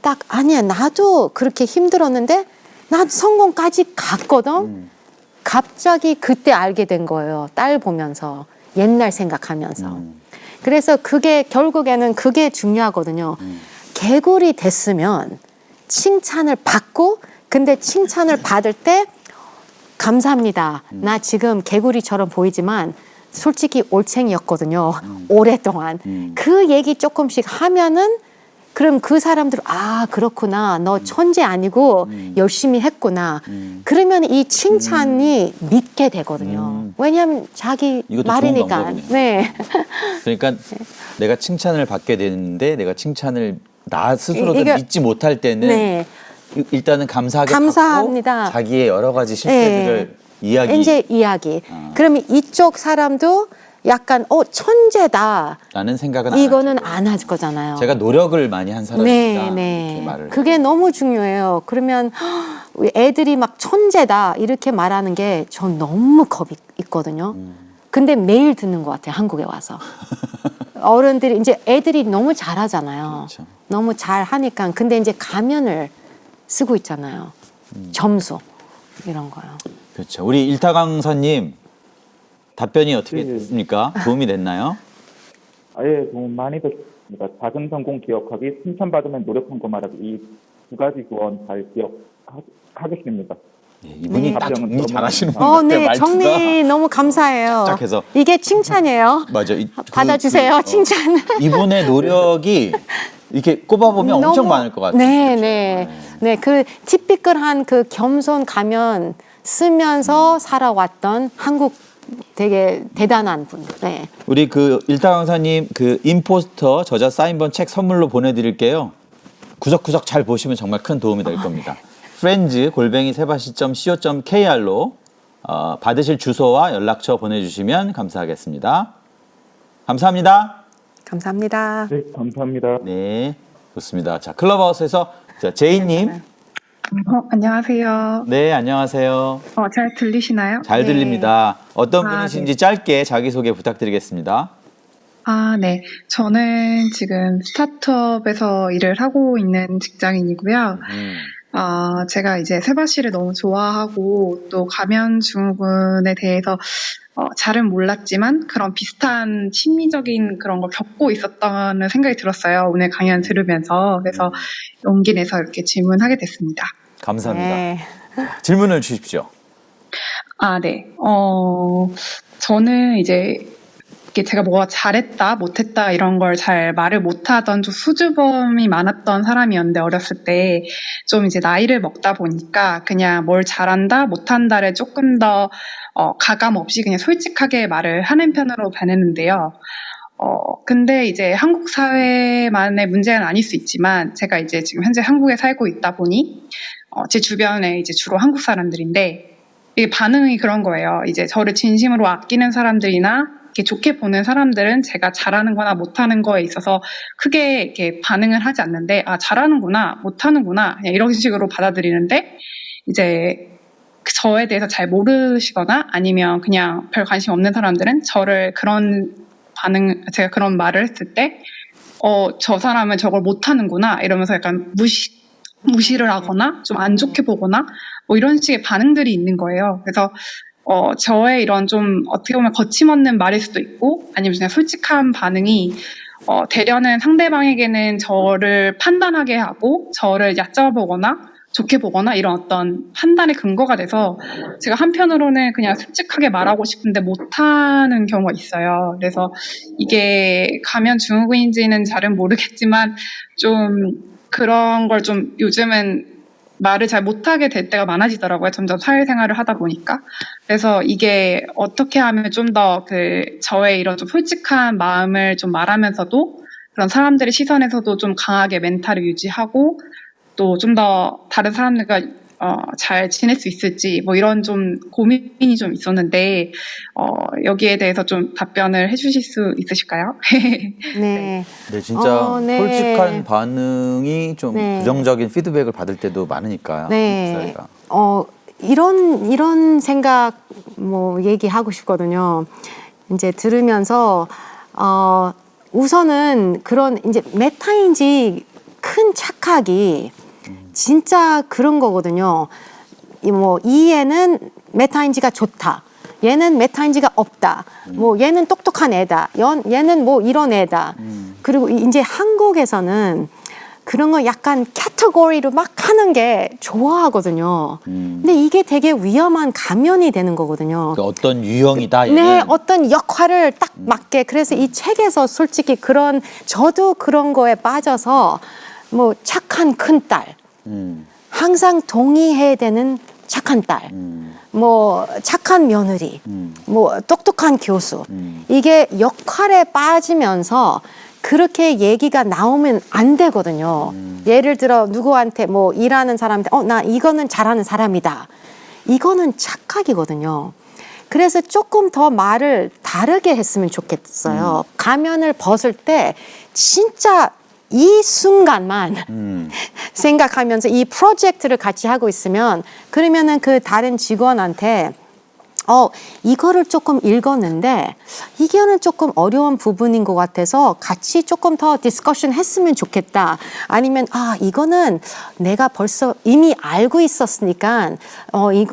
딱 아니야, 나도 그렇게 힘들었는데 나도 성공까지 갔거든. 갑자기 그때 알게 된 거예요. 딸 보면서 옛날 생각하면서. 그래서 그게 결국에는 그게 중요하거든요. 개구리 됐으면 칭찬을 받고, 근데 칭찬을 받을 때 감사합니다. 나 지금 개구리처럼 보이지만 솔직히 올챙이였거든요. 오랫동안. 그 얘기 조금씩 하면은 그럼 그 사람들 그렇구나. 너 천재 아니고 열심히 했구나. 그러면 이 칭찬이 믿게 되거든요. 왜냐하면 자기 이것도 좋은 말이니까. 방법이네요. 네. 그러니까 내가 칭찬을 받게 되는데 내가 칭찬을 나 스스로도 이게- 믿지 못할 때는 네. 일단은 감사하게 감사합니다. 받고 자기의 여러 가지 실패들을 이제 이야기. 그러면 이쪽 사람도 약간 천재다. 라는 생각은 안 이거는 하죠. 안 할 거잖아요. 제가 노력을 많이 한 사람이다. 네, 이렇게 네. 말을 그게 너무 중요해요. 그러면 애들이 막 천재다 이렇게 말하는 게 전 너무 겁이 있거든요. 근데 매일 듣는 것 같아요. 한국에 와서. 어른들이 이제 애들이 너무 잘하잖아요. 그렇죠. 너무 잘하니까. 근데 이제 가면을 쓰고 있잖아요. 점수 이런 거요. 그렇죠. 우리 일타 강사님 답변이 어떻게 네. 됐습니까? 도움이 됐나요? 아예 도움 많이 됐습니다. 작은 성공 기억하기, 칭찬받으면 노력한 거 말하기, 이 두 가지 조언 잘 기억하겠습니다. 예, 이분이 네. 딱 정리 잘하시는 분 같아요. 네, 말투가. 정리 너무 감사해요. 짝짝해서. 이게 칭찬이에요. 맞아. 받아주세요, 칭찬. 이분의 노력이 이렇게 꼽아보면 엄청 너무- 많을 것 같아요. 네, 네. 네, 그 티피컬한 그 겸손 가면 쓰면서 살아왔던 한국 되게 대단한 분. 네. 우리 그 일타 강사님 그 임포스터 저자 사인본 책 선물로 보내드릴게요. 구석구석 잘 보시면 정말 큰 도움이 될 겁니다. friends@sebashi.co.kr로 받으실 주소와 연락처 보내주시면 감사하겠습니다. 감사합니다. 감사합니다. 네, 감사합니다. 네, 좋습니다. 자, 클럽하우스에서 제이님. 안녕하세요. 네, 안녕하세요. 잘 들리시나요? 잘 네. 들립니다. 어떤 아, 분이신지 짧게 자기소개 부탁드리겠습니다. 네. 저는 지금 스타트업에서 일을 하고 있는 직장인이고요. 제가 이제 세바 씨를 너무 좋아하고 또 가면 증후군에 대해서 잘은 몰랐지만 그런 비슷한 심리적인 그런 걸 겪고 있었다는 생각이 들었어요. 오늘 강연 들으면서. 그래서 용기 내서 이렇게 질문하게 됐습니다. 감사합니다. 네. 질문을 주십시오. 네. 저는 이제 이게 제가 뭐가 잘했다, 못했다 이런 걸 잘 말을 못하던 좀 수줍음이 많았던 사람이었는데 어렸을 때 좀 이제 나이를 먹다 보니까 그냥 뭘 잘한다, 못한다를 조금 더 가감 없이 그냥 솔직하게 말을 하는 편으로 변했는데요. 근데 이제 한국 사회만의 문제는 아닐 수 있지만 제가 이제 지금 현재 한국에 살고 있다 보니 제 주변에 이제 주로 한국 사람들인데 이게 반응이 그런 거예요. 이제 저를 진심으로 아끼는 사람들이나 이렇게 좋게 보는 사람들은 제가 잘하는 거나 못하는 거에 있어서 크게 이렇게 반응을 하지 않는데, 잘하는구나, 못하는구나, 그냥 이런 식으로 받아들이는데, 이제 저에 대해서 잘 모르시거나 아니면 그냥 별 관심 없는 사람들은 저를 제가 그런 말을 했을 때, 저 사람은 저걸 못하는구나, 이러면서 약간 무시를 하거나 좀 안 좋게 보거나 뭐 이런 식의 반응들이 있는 거예요. 그래서 저의 이런 좀 어떻게 보면 거침없는 말일 수도 있고 아니면 그냥 솔직한 반응이 대려는 상대방에게는 저를 판단하게 하고 저를 얕잡아보거나 좋게 보거나 이런 어떤 판단의 근거가 돼서 제가 한편으로는 그냥 솔직하게 말하고 싶은데 못하는 경우가 있어요. 그래서 이게 가면 증후군인지는 잘은 모르겠지만 좀 그런 걸 좀 요즘은 말을 잘 못하게 될 때가 많아지더라고요. 점점 사회생활을 하다 보니까. 그래서 이게 어떻게 하면 좀 더 저의 이런 좀 솔직한 마음을 좀 말하면서도 그런 사람들의 시선에서도 좀 강하게 멘탈을 유지하고 또 좀 더 다른 사람들과 잘 지낼 수 있을지 뭐 이런 좀 고민이 좀 있었는데 여기에 대해서 좀 답변을 해주실 수 있으실까요? 네. 네, 진짜 네. 솔직한 반응이 좀 네. 부정적인 피드백을 받을 때도 많으니까요. 네. 저희가. 이런 생각 얘기하고 싶거든요. 이제 들으면서 우선은 그런 이제 메타인지 큰 착각이 진짜 그런 거거든요. 이 애는 메타인지가 좋다. 얘는 메타인지가 없다. 얘는 똑똑한 애다. 얘는 이런 애다. 그리고 이제 한국에서는 그런 거 약간 카테고리로 막 하는 게 좋아하거든요. 근데 이게 되게 위험한 가면이 되는 거거든요. 그러니까 어떤 유형이다. 얘는. 네, 어떤 역할을 딱 맞게. 그래서 이 책에서 솔직히 저도 그런 거에 빠져서 착한 큰딸, 항상 동의해야 되는 착한 딸, 착한 며느리, 똑똑한 교수. 이게 역할에 빠지면서 그렇게 얘기가 나오면 안 되거든요. 예를 들어 누구한테 일하는 사람한테 나 이거는 잘하는 사람이다. 이거는 착각이거든요. 그래서 조금 더 말을 다르게 했으면 좋겠어요. 가면을 벗을 때 진짜 이 순간만 생각하면서 이 프로젝트를 같이 하고 있으면 그러면은 그 다른 직원한테 이거를 조금 읽었는데 이거는 조금 어려운 부분인 것 같아서 같이 조금 더 디스커션 했으면 좋겠다. 아니면 이거는 내가 벌써 이미 알고 있었으니까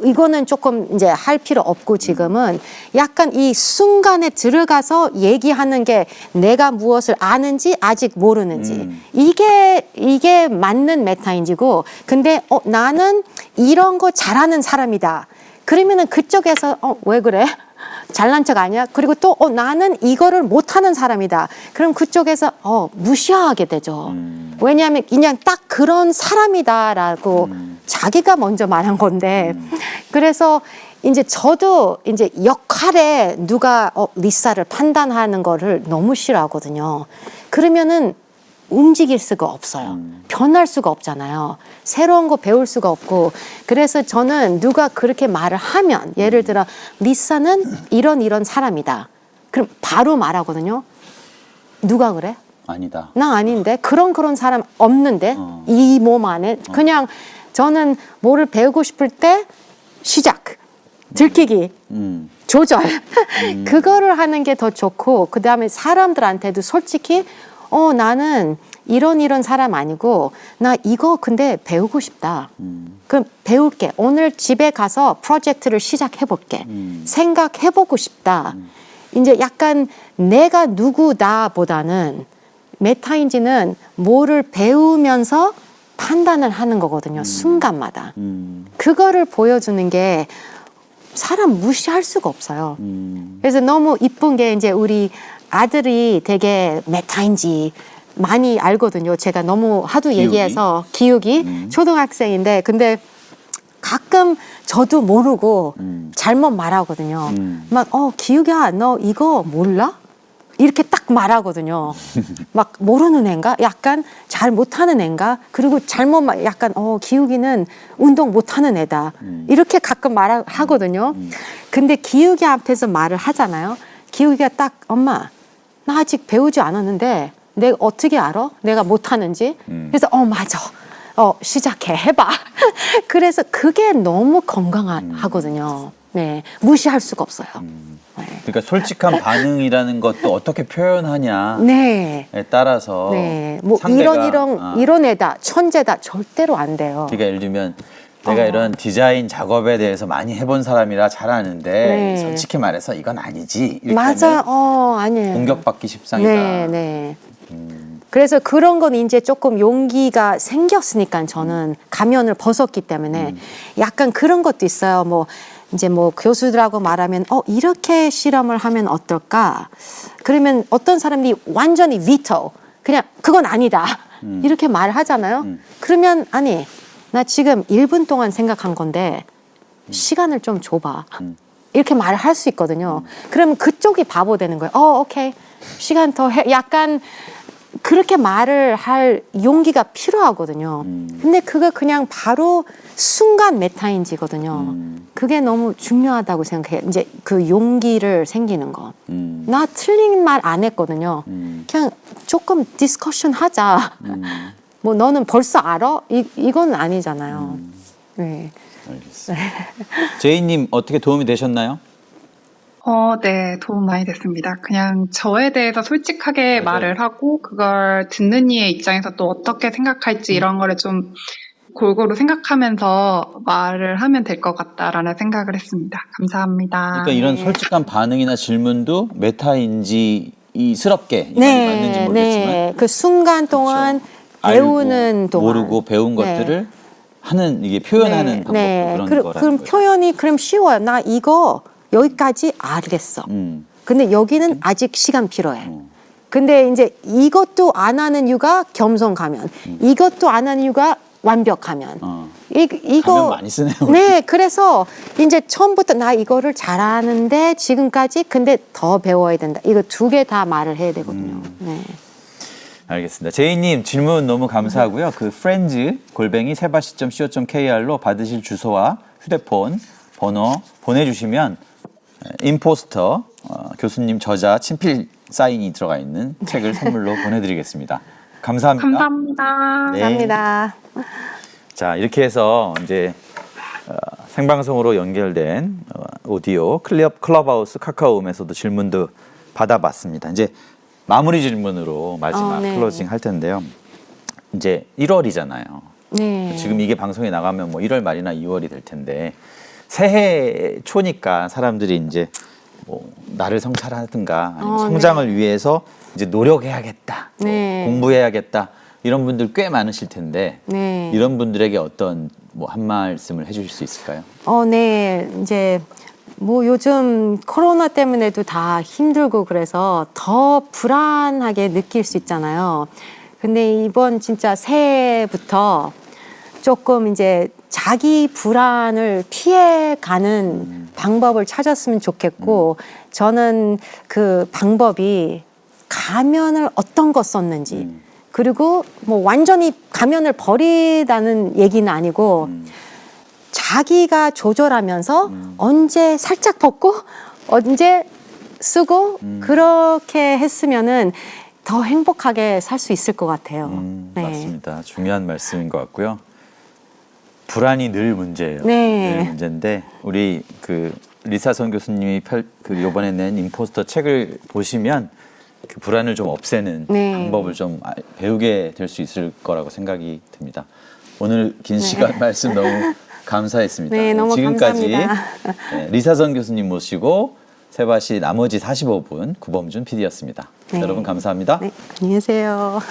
이거는 조금 이제 할 필요 없고 지금은 약간 이 순간에 들어가서 얘기하는 게 내가 무엇을 아는지 아직 모르는지 이게 맞는 메타인지고 근데 나는 이런 거 잘하는 사람이다. 그러면은 그쪽에서 왜 그래? 잘난 척 아니야? 그리고 또 나는 이거를 못하는 사람이다. 그럼 그쪽에서 무시하게 되죠. 왜냐하면 그냥 딱 그런 사람이다라고 자기가 먼저 말한 건데 그래서 이제 저도 이제 역할에 누가 리사를 판단하는 거를 너무 싫어하거든요. 그러면은 움직일 수가 없어요. 변할 수가 없잖아요. 새로운 거 배울 수가 없고 그래서 저는 누가 그렇게 말을 하면 예를 들어 리사는 이런 사람이다. 그럼 바로 말하거든요. 누가 그래? 아니다. 나 아닌데 그런 사람 없는데 이 몸 안에 그냥 저는 뭐를 배우고 싶을 때 시작 들키기 조절 그거를 하는 게 더 좋고 그 다음에 사람들한테도 솔직히 나는 이런 사람 아니고 나 이거 근데 배우고 싶다. 그럼 배울게. 오늘 집에 가서 프로젝트를 시작해 볼게. 생각해 보고 싶다. 이제 약간 내가 누구다보다는 메타인지는 뭐를 배우면서 판단을 하는 거거든요. 순간마다. 그거를 보여주는 게 사람 무시할 수가 없어요. 그래서 너무 이쁜 게 이제 우리 아들이 되게 메타인지 많이 알거든요. 제가 너무 하도 기욱이? 얘기해서 기욱이 초등학생인데 근데 가끔 저도 모르고 잘못 말하거든요. 막 기욱이야 너 이거 몰라? 이렇게 딱 말하거든요. 막 모르는 애인가? 약간 잘 못하는 애인가? 그리고 잘못 약간 기욱이는 운동 못하는 애다. 이렇게 가끔 말하거든요. 근데 기욱이 앞에서 말을 하잖아요. 기욱이가 딱 엄마 나 아직 배우지 않았는데 내가 어떻게 알아? 내가 못하는지. 그래서 맞아. 시작해 해봐. 그래서 그게 너무 건강하거든요. 네, 무시할 수가 없어요. 네. 그러니까 솔직한 반응이라는 것도 어떻게 표현하냐에 네. 따라서 네, 뭐 상대가 이런 애다, 천재다 절대로 안 돼요. 그러니까 예를 들면 내가 이런 디자인 작업에 대해서 많이 해본 사람이라 잘 아는데 네. 솔직히 말해서 이건 아니지. 이렇게 맞아, 하면 아니에요. 공격받기 십상이다. 네, 네. 그래서 그런 건 이제 조금 용기가 생겼으니까 저는 가면을 벗었기 때문에 약간 그런 것도 있어요. 뭐 이제 뭐 교수들하고 말하면 이렇게 실험을 하면 어떨까? 그러면 어떤 사람이 완전히 위토 그냥 그건 아니다 이렇게 말을 하잖아요. 그러면 아니 나 지금 1분 동안 생각한 건데 시간을 좀 줘봐. 이렇게 말을 할 수 있거든요. 그러면 그쪽이 바보 되는 거예요. 오케이 시간 더 해. 약간 그렇게 말을 할 용기가 필요하거든요. 근데 그거 그냥 바로 순간 메타인지거든요. 그게 너무 중요하다고 생각해요. 이제 그 용기를 생기는 거. 나 틀린 말 안 했거든요. 그냥 조금 디스커션 하자. 뭐 너는 벌써 알아? 이건 아니잖아요. 네. 알겠습니다. 제이님 어떻게 도움이 되셨나요? 네, 도움 많이 됐습니다. 그냥 저에 대해서 솔직하게 맞아요. 말을 하고, 그걸 듣는 이의 입장에서 또 어떻게 생각할지 이런 거를 좀 골고루 생각하면서 말을 하면 될 것 같다라는 생각을 했습니다. 감사합니다. 그러니까 이런 솔직한 반응이나 질문도 메타인지스럽게 이 말이 맞는지 모르겠지만 네. 그 순간 동안 알고, 배우는 동안 모르고 배운 네. 것들을 하는 이게 표현하는 방법도 그런 거라는 그럼 거죠. 표현이 그럼 쉬워요. 나 이거 여기까지 알겠어. 근데 여기는 아직 시간 필요해. 근데 이제 이것도 안 하는 이유가 겸손가면, 이것도 안 하는 이유가 완벽하면. 이거 가면 많이 쓰네요. 네, 그래서 이제 처음부터 나 이거를 잘하는데 지금까지 근데 더 배워야 된다. 이거 두 개 다 말을 해야 되거든요. 네. 알겠습니다. 제이님 질문 너무 감사하고요. 그 friends 세바시.co.kr로 받으실 주소와 휴대폰 번호 보내주시면 임포스터 교수님 저자 친필 사인이 들어가 있는 책을 선물로 보내드리겠습니다. 감사합니다. 감사합니다. 네. 감사합니다. 자 이렇게 해서 이제 생방송으로 연결된 오디오 클럽하우스 카카오음에서도 질문도 받아봤습니다. 이제 마무리 질문으로 마지막 네. 클로징 할 텐데요. 이제 1월이잖아요. 네. 지금 이게 방송에 나가면 뭐 1월 말이나 2월이 될 텐데 새해 초니까 사람들이 이제 뭐 나를 성찰하든가 아니면 성장을 위해서 이제 노력해야겠다, 네. 공부해야겠다 이런 분들 꽤 많으실 텐데 네. 이런 분들에게 어떤 뭐 한 말씀을 해주실 수 있을까요? 네. 이제 뭐 요즘 코로나 때문에도 다 힘들고 그래서 더 불안하게 느낄 수 있잖아요. 근데 이번 진짜 새해부터 조금 이제 자기 불안을 피해가는 방법을 찾았으면 좋겠고 저는 그 방법이 가면을 어떤 거 썼는지 그리고 뭐 완전히 가면을 버리라는 얘기는 아니고 자기가 조절하면서 언제 살짝 벗고 언제 쓰고 그렇게 했으면은 더 행복하게 살 수 있을 것 같아요. 네. 맞습니다. 중요한 말씀인 것 같고요. 불안이 늘 문제예요. 네. 늘 문제인데 우리 그 리사선 교수님이 그 이번에 낸 임포스터 책을 보시면 그 불안을 좀 없애는 네. 방법을 좀 배우게 될 수 있을 거라고 생각이 듭니다. 오늘 긴 시간 말씀 너무 감사했습니다. 네, 너무 지금까지 감사합니다. 네, 리사선 교수님 모시고 세바시 나머지 45분 구범준 PD였습니다. 네. 여러분 감사합니다. 네, 안녕히 계세요.